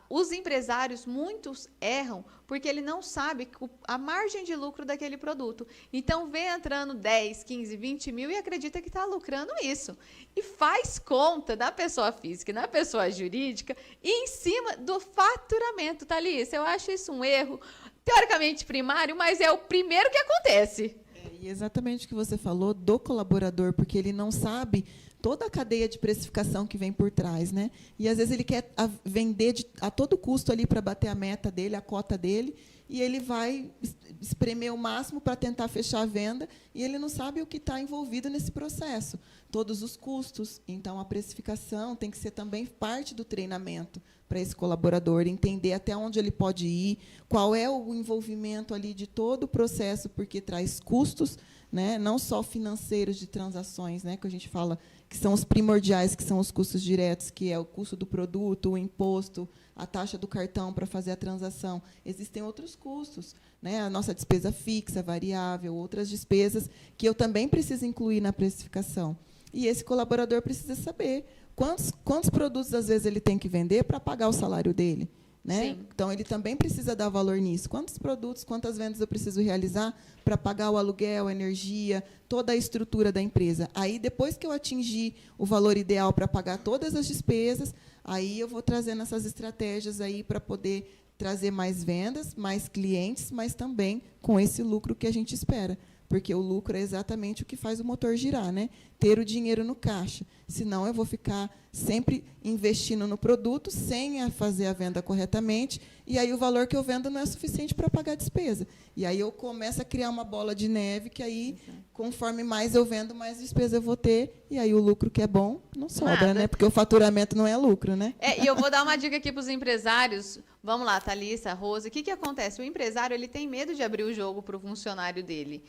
Os empresários, muitos erram porque ele não sabe a margem de lucro daquele produto. Então, vem entrando 10, 15, 20 mil e acredita que está lucrando isso. E faz conta da pessoa física e da pessoa jurídica em cima do faturamento, Thalissa. Eu acho isso um erro, teoricamente primário, mas é o primeiro que acontece. E exatamente o que você falou do colaborador, porque ele não sabe toda a cadeia de precificação que vem por trás, né? E às vezes ele quer vender a todo custo ali para bater a meta dele, a cota dele, e ele vai espremer o máximo para tentar fechar a venda, e ele não sabe o que está envolvido nesse processo, todos os custos. Então, a precificação tem que ser também parte do treinamento para esse colaborador, entender até onde ele pode ir, qual é o envolvimento ali de todo o processo, porque traz custos, né, não só financeiros de transações, né, que a gente fala que são os primordiais, que são os custos diretos, que é o custo do produto, o imposto, a taxa do cartão para fazer a transação. Existem outros custos, né, a nossa despesa fixa, variável, outras despesas que eu também preciso incluir na precificação. E esse colaborador precisa saber quantos produtos, às vezes, ele tem que vender para pagar o salário dele. Né? Então, ele também precisa dar valor nisso. Quantos produtos, quantas vendas eu preciso realizar para pagar o aluguel, a energia, toda a estrutura da empresa? Aí, depois que eu atingir o valor ideal para pagar todas as despesas, aí eu vou trazendo essas estratégias aí para poder trazer mais vendas, mais clientes, mas também com esse lucro que a gente espera. Porque o lucro é exatamente o que faz o motor girar, né? Ter o dinheiro no caixa. Senão, eu vou ficar sempre investindo no produto sem fazer a venda corretamente, e aí o valor que eu vendo não é suficiente para pagar a despesa. E aí eu começo a criar uma bola de neve, que aí, conforme mais eu vendo, mais despesa eu vou ter, e aí o lucro que é bom não sobra, né? Porque o faturamento não é lucro, né? E eu vou dar uma dica aqui para os empresários. Vamos lá, Thalissa, Rose. O que acontece? O empresário ele tem medo de abrir o jogo para o funcionário dele.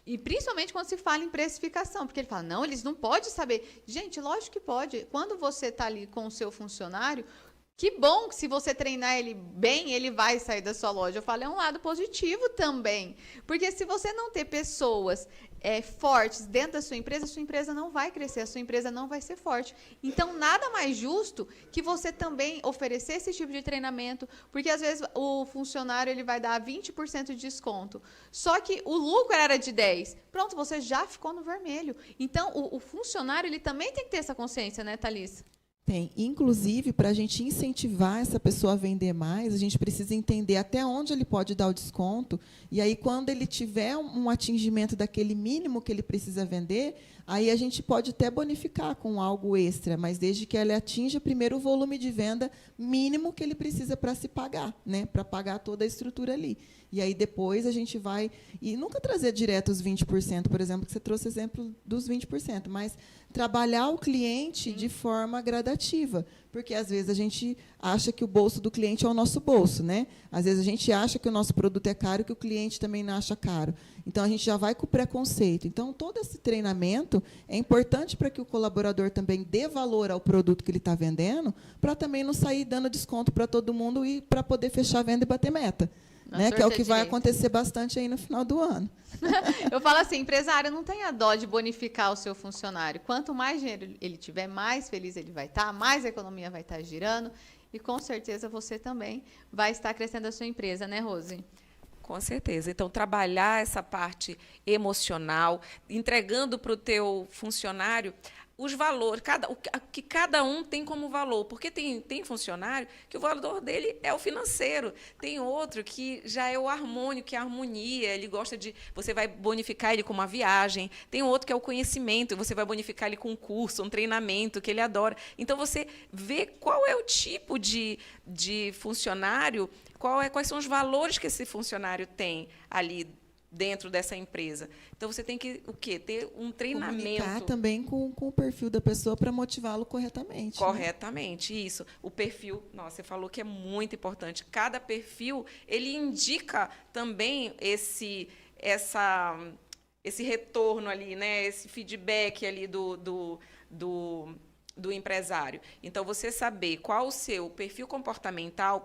E principalmente quando se fala em precificação, porque ele fala, não, eles não podem saber. Gente, lógico que pode. Quando você está ali com o seu funcionário, que bom que se você treinar ele bem, ele vai sair da sua loja. Eu falo, é um lado positivo também. Porque se você não ter pessoas fortes dentro da sua empresa não vai crescer, a sua empresa não vai ser forte. Então, nada mais justo que você também oferecer esse tipo de treinamento, porque às vezes o funcionário ele vai dar 20% de desconto, só que o lucro era de 10%. Pronto, você já ficou no vermelho. Então, o funcionário ele também tem que ter essa consciência, né, Thalissa? Tem. Inclusive, para a gente incentivar essa pessoa a vender mais, a gente precisa entender até onde ele pode dar o desconto. E aí, quando ele tiver um atingimento daquele mínimo que ele precisa vender, aí a gente pode até bonificar com algo extra, mas desde que ele atinja primeiro o volume de venda mínimo que ele precisa para se pagar, né? Para pagar toda a estrutura ali. E aí, depois, a gente vai... E nunca trazer direto os 20%, por exemplo, que você trouxe exemplo dos 20%, mas trabalhar o cliente de forma gradativa, porque, às vezes, a gente acha que o bolso do cliente é o nosso bolso, né? Às vezes, a gente acha que o nosso produto é caro e que o cliente também não acha caro. Então, a gente já vai com o preconceito. Então, todo esse treinamento é importante para que o colaborador também dê valor ao produto que ele está vendendo, para também não sair dando desconto para todo mundo e para poder fechar a venda e bater meta. Né, que é o que vai acontecer bastante aí no final do ano. Eu falo assim, empresário, não tenha dó de bonificar o seu funcionário. Quanto mais dinheiro ele tiver, mais feliz ele vai estar, mais a economia vai estar girando. e com certeza você também vai estar crescendo a sua empresa, né, Rose? Com certeza. Então, trabalhar essa parte emocional, entregando para o teu funcionário os valores, que cada um tem como valor. Porque tem funcionário que o valor dele é o financeiro. Tem outro que já é o harmônico, que é a harmonia. Ele gosta de... Você vai bonificar ele com uma viagem. Tem outro que é o conhecimento, e você vai bonificar ele com um curso, um treinamento que ele adora. Então, você vê qual é o tipo de funcionário, quais são os valores que esse funcionário tem ali dentro dessa empresa. Então, você tem que ter um treinamento. Comunicar também com o perfil da pessoa para motivá-lo corretamente. Corretamente, né? Isso. O perfil, nossa, você falou que é muito importante. Cada perfil, ele indica também esse retorno ali, né? Esse feedback ali do empresário. Então, você saber qual o seu perfil comportamental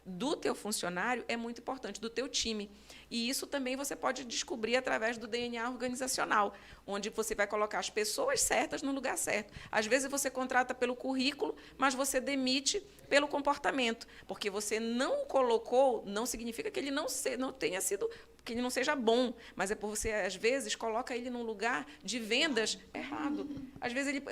do teu funcionário é muito importante, do teu time. E isso também você pode descobrir através do DNA organizacional, onde você vai colocar as pessoas certas no lugar certo. Às vezes, você contrata pelo currículo, mas você demite pelo comportamento, porque você não o colocou, não significa que ele não tenha sido... que ele não seja bom, mas é por você, às vezes, coloca ele num lugar de vendas errado. Às vezes, ele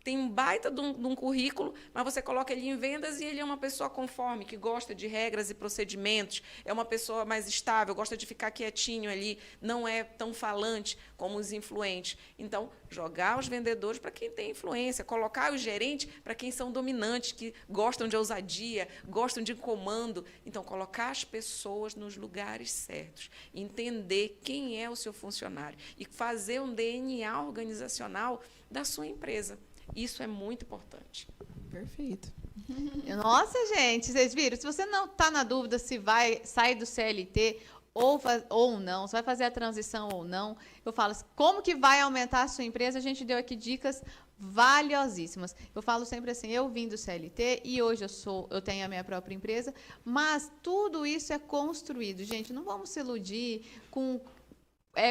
tem um baita de um currículo, mas você coloca ele em vendas e ele é uma pessoa conforme, que gosta de regras e procedimentos, é uma pessoa mais estável, gosta de ficar quietinho ali, não é tão falante como os influentes. Então, jogar os vendedores para quem tem influência, colocar os gerentes para quem são dominantes, que gostam de ousadia, gostam de comando. Então, colocar as pessoas nos lugares certos, entender quem é o seu funcionário e fazer um DNA organizacional da sua empresa. Isso é muito importante. Perfeito. Nossa, gente, vocês viram? Se você não está na dúvida se vai sair do CLT ou não, se vai fazer a transição ou não, eu falo assim, como que vai aumentar a sua empresa? A gente deu aqui dicas valiosíssimas. Eu falo sempre assim, eu vim do CLT e hoje eu tenho a minha própria empresa, mas tudo isso é construído. Gente, não vamos se iludir com...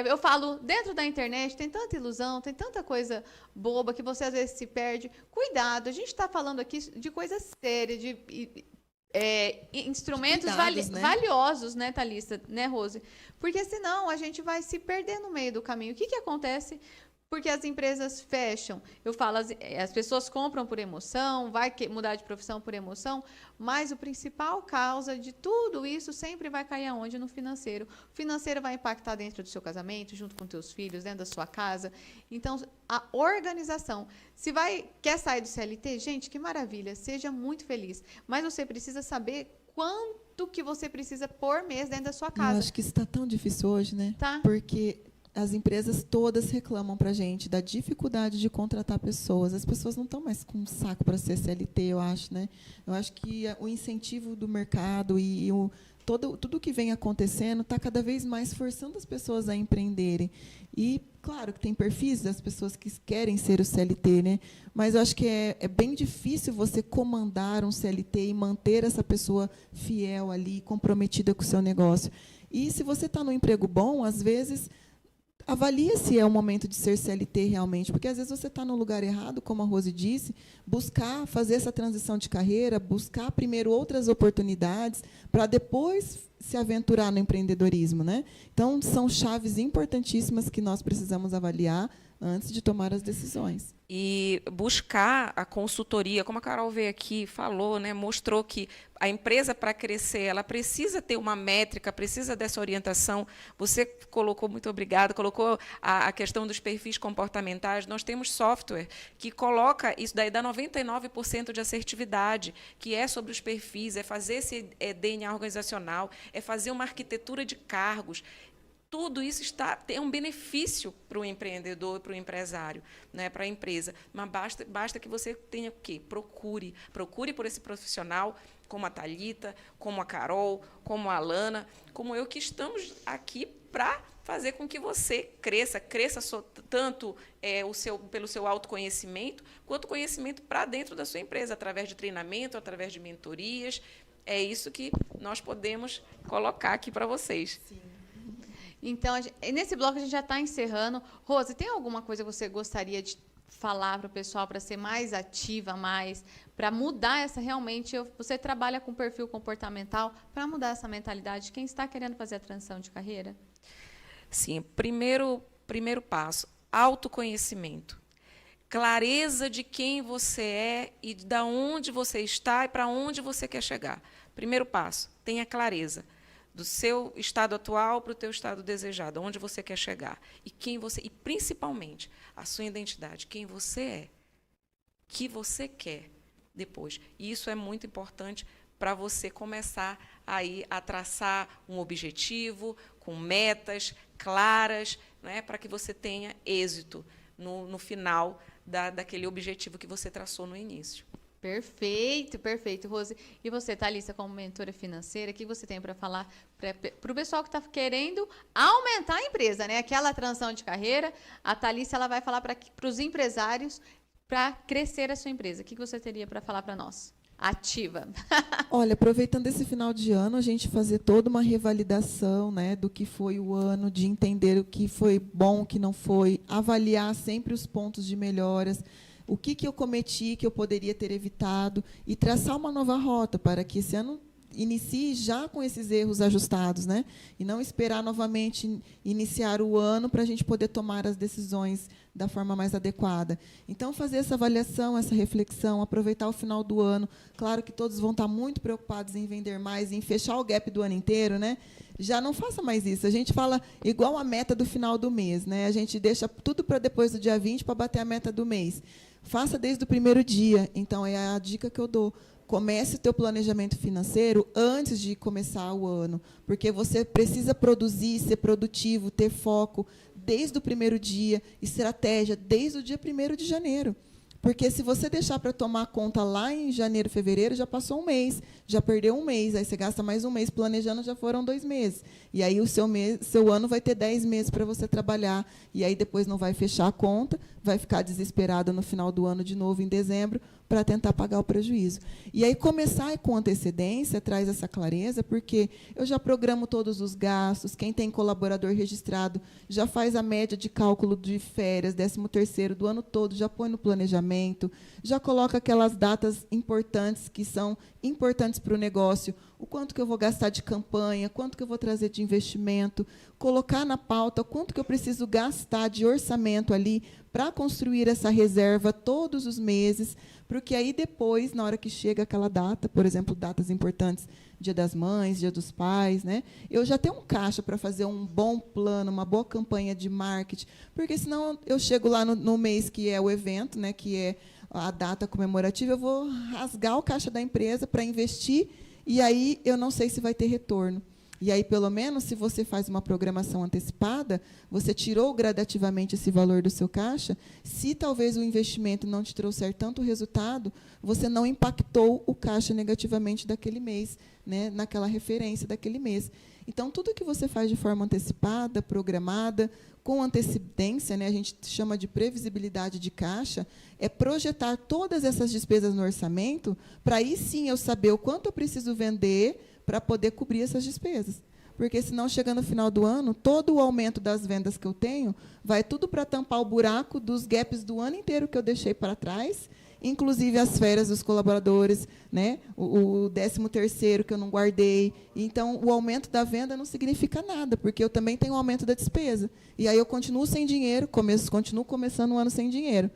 eu falo, dentro da internet tem tanta ilusão, tem tanta coisa boba que você às vezes se perde. Cuidado, a gente está falando aqui de coisa séria, de instrumentos cuidados, né? valiosos, né, Thalissa, né, Rose? Porque senão a gente vai se perder no meio do caminho. O que acontece? Porque as empresas fecham. Eu falo, as pessoas compram por emoção, vai mudar de profissão por emoção, mas o principal causa de tudo isso sempre vai cair aonde? No financeiro. O financeiro vai impactar dentro do seu casamento, junto com teus filhos, dentro da sua casa. Então, a organização. Quer sair do CLT? Gente, que maravilha, seja muito feliz. Mas você precisa saber quanto que você precisa por mês dentro da sua casa. Eu acho que isso está tão difícil hoje, né? Tá. Porque... as empresas todas reclamam para a gente da dificuldade de contratar pessoas. As pessoas não estão mais com um saco para ser CLT, eu acho, né? Eu acho que o incentivo do mercado e tudo que vem acontecendo está cada vez mais forçando as pessoas a empreenderem. E, claro, que tem perfis das pessoas que querem ser o CLT, né? Mas eu acho que é bem difícil você comandar um CLT e manter essa pessoa fiel ali, comprometida com o seu negócio. E, se você está num emprego bom, às vezes... avalia se é o momento de ser CLT realmente, porque às vezes você está no lugar errado, como a Rose disse, buscar fazer essa transição de carreira, buscar primeiro outras oportunidades, para depois se aventurar no empreendedorismo, né? Então, são chaves importantíssimas que nós precisamos avaliar antes de tomar as decisões. E buscar a consultoria, como a Carol veio aqui, falou, né, mostrou que a empresa, para crescer, ela precisa ter uma métrica, precisa dessa orientação. Você colocou, muito obrigada, colocou a questão dos perfis comportamentais. Nós temos software que coloca isso daí, dá 99% de assertividade, que é sobre os perfis, é fazer esse DNA organizacional, é fazer uma arquitetura de cargos. Tudo isso tem um benefício para o empreendedor, para o empresário, né, para a empresa. Mas basta que você tenha o quê? Procure por esse profissional, como a Thalita, como a Carol, como a Alana, como eu, que estamos aqui para fazer com que você cresça tanto pelo seu autoconhecimento, quanto conhecimento para dentro da sua empresa, através de treinamento, através de mentorias. É isso que nós podemos colocar aqui para vocês. Sim. Então, nesse bloco a gente já está encerrando. Rose, tem alguma coisa que você gostaria de falar para o pessoal para ser mais ativa, para mudar essa realmente. Você trabalha com perfil comportamental para mudar essa mentalidade de quem está querendo fazer a transição de carreira? Sim, primeiro passo, autoconhecimento. Clareza de quem você é e de onde você está e para onde você quer chegar. Primeiro passo, tenha clareza do seu estado atual para o teu estado desejado, onde você quer chegar. E principalmente, a sua identidade, quem você é, o que você quer depois. E isso é muito importante para você começar aí a traçar um objetivo com metas claras, né, para que você tenha êxito no final daquele objetivo que você traçou no início. Perfeito, perfeito, Rose. E você, Thalissa, como mentora financeira, o que você tem para falar para o pessoal que está querendo aumentar a empresa, né? Aquela transição de carreira, a Thalissa ela vai falar para os empresários para crescer a sua empresa. O que você teria para falar para nós? Ativa. Olha, aproveitando esse final de ano, a gente fazer toda uma revalidação, né, do que foi o ano, de entender o que foi bom, o que não foi, avaliar sempre os pontos de melhoras, o que eu cometi, que eu poderia ter evitado, e traçar uma nova rota para que esse ano inicie já com esses erros ajustados, né? E não esperar novamente iniciar o ano para a gente poder tomar as decisões da forma mais adequada. Então, fazer essa avaliação, essa reflexão, aproveitar o final do ano. Claro que todos vão estar muito preocupados em vender mais, em fechar o gap do ano inteiro, né? Já não faça mais isso. A gente fala igual a meta do final do mês, né? A gente deixa tudo para depois do dia 20 para bater a meta do mês. Faça desde o primeiro dia. Então, é a dica que eu dou. Comece o teu planejamento financeiro antes de começar o ano, porque você precisa produzir, ser produtivo, ter foco desde o primeiro dia, estratégia desde o dia 1º de janeiro. Porque se você deixar para tomar conta lá em janeiro, fevereiro, já passou um mês, já perdeu um mês, aí você gasta mais um mês planejando, já foram 2 meses. E aí o seu ano vai ter 10 meses para você trabalhar, e aí depois não vai fechar a conta, vai ficar desesperada no final do ano de novo, em dezembro, para tentar pagar o prejuízo. E aí começar com antecedência traz essa clareza, porque eu já programo todos os gastos, quem tem colaborador registrado já faz a média de cálculo de férias, 13º do ano todo, já põe no planejamento, já coloca aquelas datas importantes que são importantes para o negócio, o quanto que eu vou gastar de campanha, quanto que eu vou trazer de investimento, colocar na pauta quanto que eu preciso gastar de orçamento ali para construir essa reserva todos os meses, porque aí depois, na hora que chega aquela data, por exemplo, datas importantes, Dia das Mães, Dia dos Pais, né, eu já tenho um caixa para fazer um bom plano, uma boa campanha de marketing, porque senão eu chego lá no mês que é o evento, né, que é a data comemorativa, eu vou rasgar o caixa da empresa para investir, e aí eu não sei se vai ter retorno. E aí, pelo menos, se você faz uma programação antecipada, você tirou gradativamente esse valor do seu caixa, se talvez o investimento não te trouxer tanto resultado, você não impactou o caixa negativamente daquele mês, né, naquela referência daquele mês. Então, tudo que você faz de forma antecipada, programada, com antecedência, né, a gente chama de previsibilidade de caixa, é projetar todas essas despesas no orçamento, para aí sim eu saber o quanto eu preciso vender para poder cobrir essas despesas. Porque, senão, chegando no final do ano, todo o aumento das vendas que eu tenho vai tudo para tampar o buraco dos gaps do ano inteiro que eu deixei para trás, inclusive as férias dos colaboradores, né, o 13º que eu não guardei. Então, o aumento da venda não significa nada, porque eu também tenho o aumento da despesa. E aí eu continuo sem dinheiro, continuo começando o ano sem dinheiro.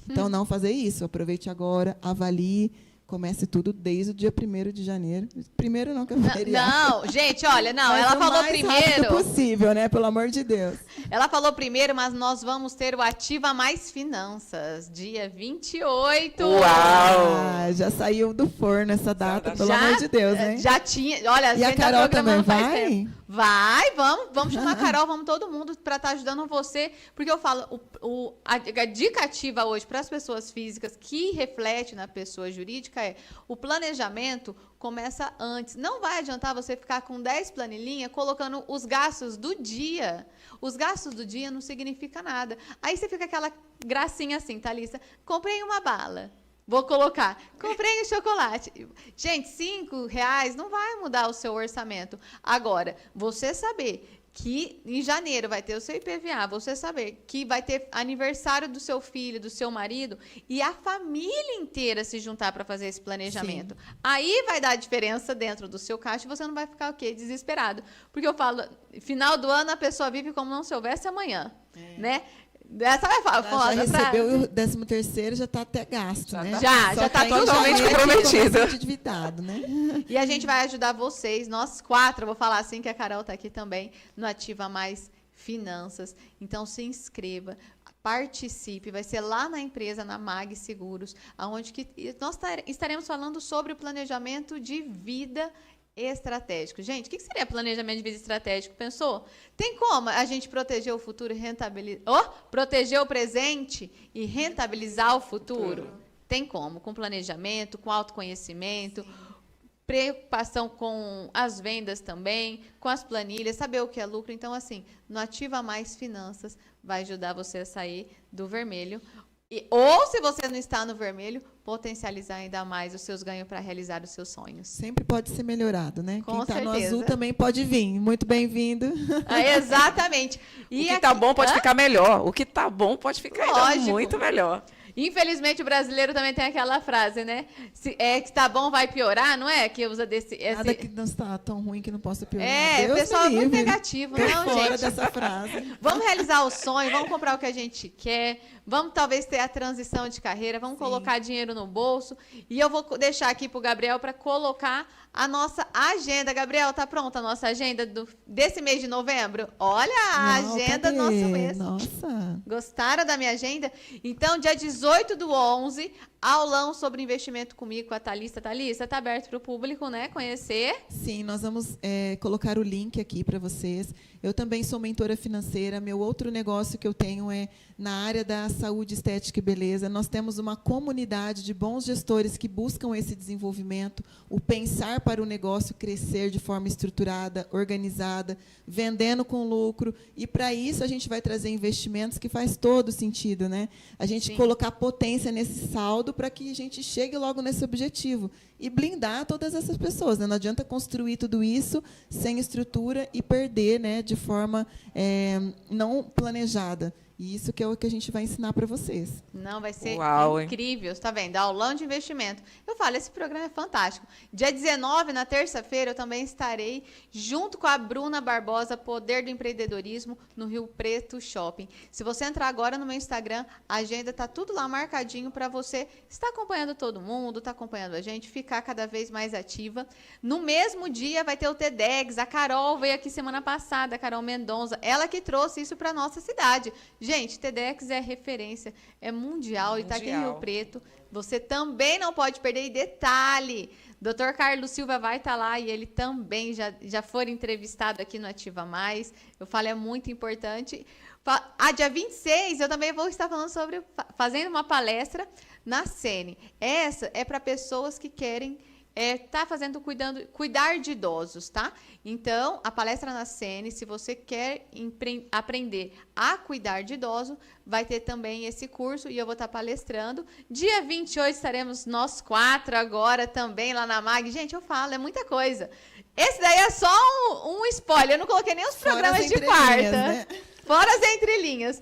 Então, não fazer isso. Aproveite agora, avalie, comece tudo desde o dia 1º de janeiro. Primeiro não, que eu Não, gente, olha, não, mas ela o falou mais primeiro. rápido possível, né? Pelo amor de Deus. Ela falou primeiro, mas nós vamos ter o Ativa Mais Finanças, dia 28. Uau! Já saiu do forno essa data, pelo Já- amor de Deus, né? Já tinha, olha, E a gente tá Carol também programando faz vai? tempo. Vamos chamar a Carol, vamos todo mundo para estar ajudando você, porque eu falo, a dica ativa hoje para as pessoas físicas que reflete na pessoa jurídica é o planejamento começa antes. Não vai adiantar você ficar com 10 planilhinhas colocando os gastos do dia. Os gastos do dia não significa nada. Aí você fica aquela gracinha assim, Thalissa, comprei uma bala. Vou colocar, comprei um chocolate. Gente, R$5 não vai mudar o seu orçamento. Agora, você saber que em janeiro vai ter o seu IPVA, você saber que vai ter aniversário do seu filho, do seu marido, e a família inteira se juntar para fazer esse planejamento. Sim. Aí vai dar a diferença dentro do seu caixa e você não vai ficar, desesperado. Porque eu falo, final do ano a pessoa vive como não se houvesse amanhã, né? Essa vai falar. Já recebeu o 13º, já está até gasto, né? Já está totalmente comprometido. Endividado, né? E a gente vai ajudar vocês, nós 4, eu vou falar assim que a Carol está aqui também, no Ativa Mais Finanças. Então, se inscreva, participe, vai ser lá na empresa, na MAG Seguros, onde que nós estaremos falando sobre o planejamento de vida estratégico. Gente, o que seria planejamento de vida estratégico? Pensou? Tem como a gente proteger o futuro e proteger o presente e rentabilizar o futuro? Tem como, com planejamento, com autoconhecimento, preocupação com as vendas também, com as planilhas, saber o que é lucro. Então, assim, no Ativa Mais Finanças vai ajudar você a sair do vermelho. Ou, se você não está no vermelho, potencializar ainda mais os seus ganhos para realizar os seus sonhos. Sempre pode ser melhorado, né? Com Quem está no certeza. azul também pode vir. Muito bem-vindo. Exatamente. O que está bom pode ficar melhor. O que está bom pode ficar ainda muito melhor. Infelizmente, o brasileiro também tem aquela frase, né? Que está bom, vai piorar, não é? Que usa Nada que não está tão ruim que não possa piorar. O pessoal é muito negativo, não, fora gente? dessa frase. Vamos realizar o sonho, vamos comprar o que a gente quer, vamos talvez ter a transição de carreira, vamos colocar dinheiro no bolso. E eu vou deixar aqui para o Gabriel para colocar a nossa agenda. Gabriel, tá pronta a nossa agenda desse mês de novembro? Olha a agenda do nosso mês. Nossa! Gostaram da minha agenda? Então, dia 18/11, aulão sobre investimento comigo, com a Thalissa. Thalissa, está aberto para o público, né? Conhecer. Sim, nós vamos colocar o link aqui para vocês. Eu também sou mentora financeira. Meu outro negócio que eu tenho é na área da saúde, estética e beleza. Nós temos uma comunidade de bons gestores que buscam esse desenvolvimento, o pensar para o negócio crescer de forma estruturada, organizada, vendendo com lucro. E, para isso, a gente vai trazer investimentos que faz todo sentido, né? A gente colocar potência nesse saldo para que a gente chegue logo nesse objetivo e blindar todas essas pessoas, né? Não adianta construir tudo isso sem estrutura e perder, né, de forma não planejada. E isso que é o que a gente vai ensinar para vocês. Não, vai ser incrível. Está vendo? Aulão de investimento. Eu falo, esse programa é fantástico. Dia 19, na terça-feira, eu também estarei junto com a Bruna Barbosa, Poder do Empreendedorismo, no Rio Preto Shopping. Se você entrar agora no meu Instagram, a agenda está tudo lá marcadinho para você estar acompanhando todo mundo, está acompanhando a gente, ficar cada vez mais ativa. No mesmo dia vai ter o TEDx. A Carol veio aqui semana passada, a Carol Mendonça. Ela que trouxe isso para a nossa cidade. Gente, TEDx é referência, é mundial e está aqui em Rio Preto. Você também não pode perder. E detalhe, Dr. Carlos Silva vai estar lá e ele também já foi entrevistado aqui no Ativa Mais. Eu falo, é muito importante. Dia 26, eu também vou estar falando fazendo uma palestra na Sene. Essa é para pessoas que querem cuidar de idosos, tá? Então, a palestra na Sene, se você quer aprender a cuidar de idosos, vai ter também esse curso e eu vou estar palestrando. Dia 28 estaremos nós 4 agora também lá na MAG. Gente, eu falo, é muita coisa. Esse daí é só um spoiler, eu não coloquei nem os programas de quarta. Né? Fora as entrelinhas.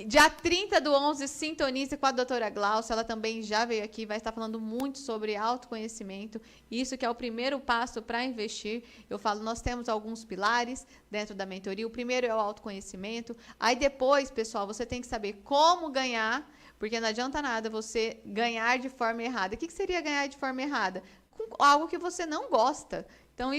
Dia 30/11, sintonize com a doutora Glaucia, ela também já veio aqui, vai estar falando muito sobre autoconhecimento, isso que é o primeiro passo para investir. Eu falo, nós temos alguns pilares dentro da mentoria, o primeiro é o autoconhecimento, aí depois, pessoal, você tem que saber como ganhar, porque não adianta nada você ganhar de forma errada. O que seria ganhar de forma errada? Com algo que você não gosta. Então,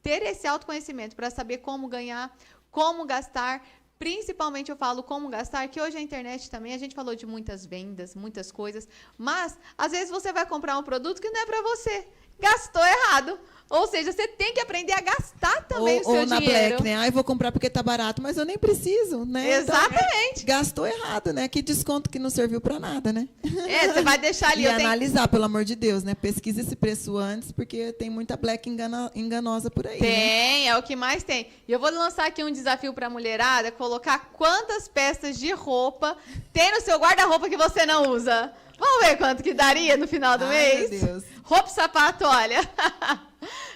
ter esse autoconhecimento para saber como ganhar, como gastar. Principalmente eu falo como gastar, que hoje a internet também, a gente falou de muitas vendas, muitas coisas, mas às vezes você vai comprar um produto que não é para você. Gastou errado. Ou seja, você tem que aprender a gastar também o seu dinheiro. Ou na Black, né? Vou comprar porque tá barato, mas eu nem preciso, né? Exatamente. Então, gastou errado, né? Que desconto que não serviu para nada, né? Você vai deixar ali. E analisar, pelo amor de Deus, né? Pesquisa esse preço antes, porque tem muita Black enganosa por aí. Tem, né? É o que mais tem. E eu vou lançar aqui um desafio para a mulherada, colocar quantas peças de roupa tem no seu guarda-roupa que você não usa. Vamos ver quanto que daria no final do mês? Meu Deus. Roupa e sapato, olha.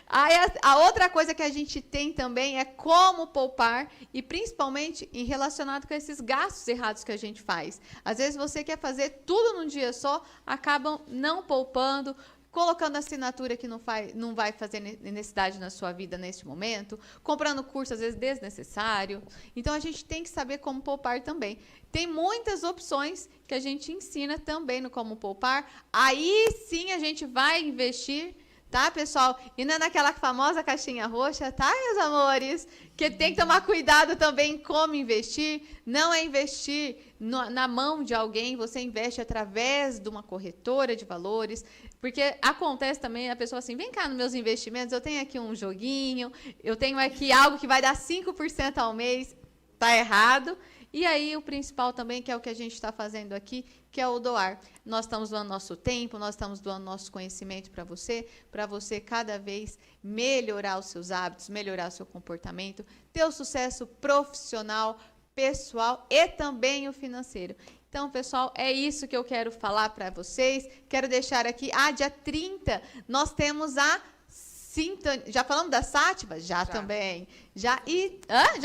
Aí a outra coisa que a gente tem também é como poupar e principalmente em relacionado com esses gastos errados que a gente faz. Às vezes você quer fazer tudo num dia só, acabam não poupando, colocando assinatura que não vai fazer necessidade na sua vida neste momento, comprando curso às vezes desnecessário. Então a gente tem que saber como poupar também. Tem muitas opções que a gente ensina também no como poupar. Aí sim a gente vai investir, tá, pessoal? E não é naquela famosa caixinha roxa, tá, meus amores? Que tem que tomar cuidado também em como investir. Não é investir na mão de alguém, você investe através de uma corretora de valores. Porque acontece também a pessoa assim, vem cá nos meus investimentos, eu tenho aqui um joguinho, eu tenho aqui algo que vai dar 5% ao mês, tá errado. E aí o principal também, que é o que a gente está fazendo aqui, que é o doar. Nós estamos doando nosso tempo, nós estamos doando nosso conhecimento para você cada vez melhorar os seus hábitos, melhorar o seu comportamento, ter o sucesso profissional, pessoal e também o financeiro. Então, pessoal, é isso que eu quero falar para vocês. Quero deixar aqui, dia 30, nós temos a sintonia. Já falamos da Sátiva? Já também. Já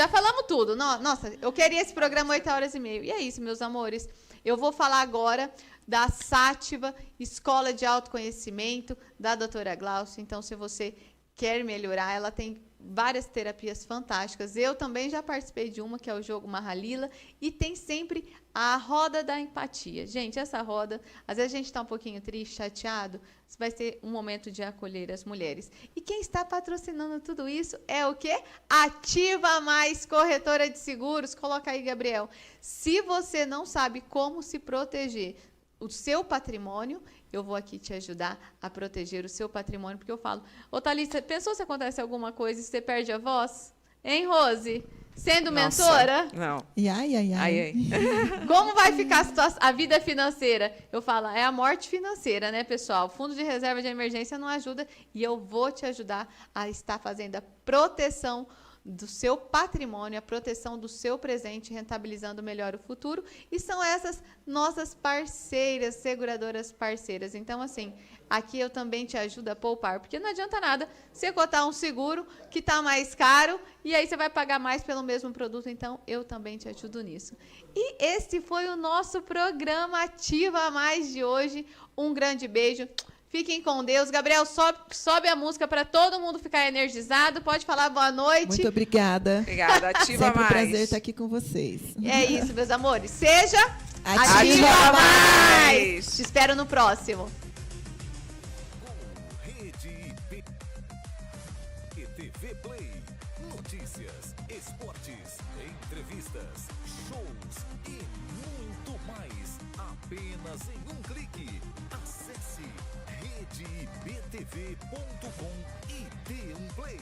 falamos tudo. Nossa, eu queria esse programa 8h30. E é isso, meus amores. Eu vou falar agora da Sátiva, Escola de Autoconhecimento, da doutora Glaucia. Então, se você quer melhorar, ela tem várias terapias fantásticas. Eu também já participei de uma, que é o jogo Mahalila, e tem sempre a roda da empatia. Gente, essa roda, às vezes a gente está um pouquinho triste, chateado, vai ser um momento de acolher as mulheres. E quem está patrocinando tudo isso é o quê? Ativa Mais, corretora de seguros. Coloca aí, Gabriel. Se você não sabe como se proteger o seu patrimônio, eu vou aqui te ajudar a proteger o seu patrimônio, porque eu falo, ô Thalissa, pensou se acontece alguma coisa e você perde a voz? Hein, Rose? Sendo mentora? Não. Ai. Como vai ficar a vida financeira? Eu falo, é a morte financeira, né, pessoal? Fundo de reserva de emergência não ajuda e eu vou te ajudar a estar fazendo a proteção do seu patrimônio, a proteção do seu presente, rentabilizando melhor o futuro. E são essas nossas parceiras, seguradoras parceiras. Então, assim, aqui eu também te ajudo a poupar, porque não adianta nada você cotar um seguro que está mais caro e aí você vai pagar mais pelo mesmo produto. Então, eu também te ajudo nisso. E esse foi o nosso programa Ativa Mais de hoje. Um grande beijo. Fiquem com Deus. Gabriel, sobe a música para todo mundo ficar energizado. Pode falar boa noite. Muito obrigada. Obrigada. Ativa Sempre Mais. um prazer estar aqui com vocês. É isso, meus amores. Seja Ativa Mais. Te espero no próximo. Rede IPTV Play. Notícias, esportes, entrevistas, shows e muito mais. Apenas em um clique. Acesse redeibtv.com e dê um play.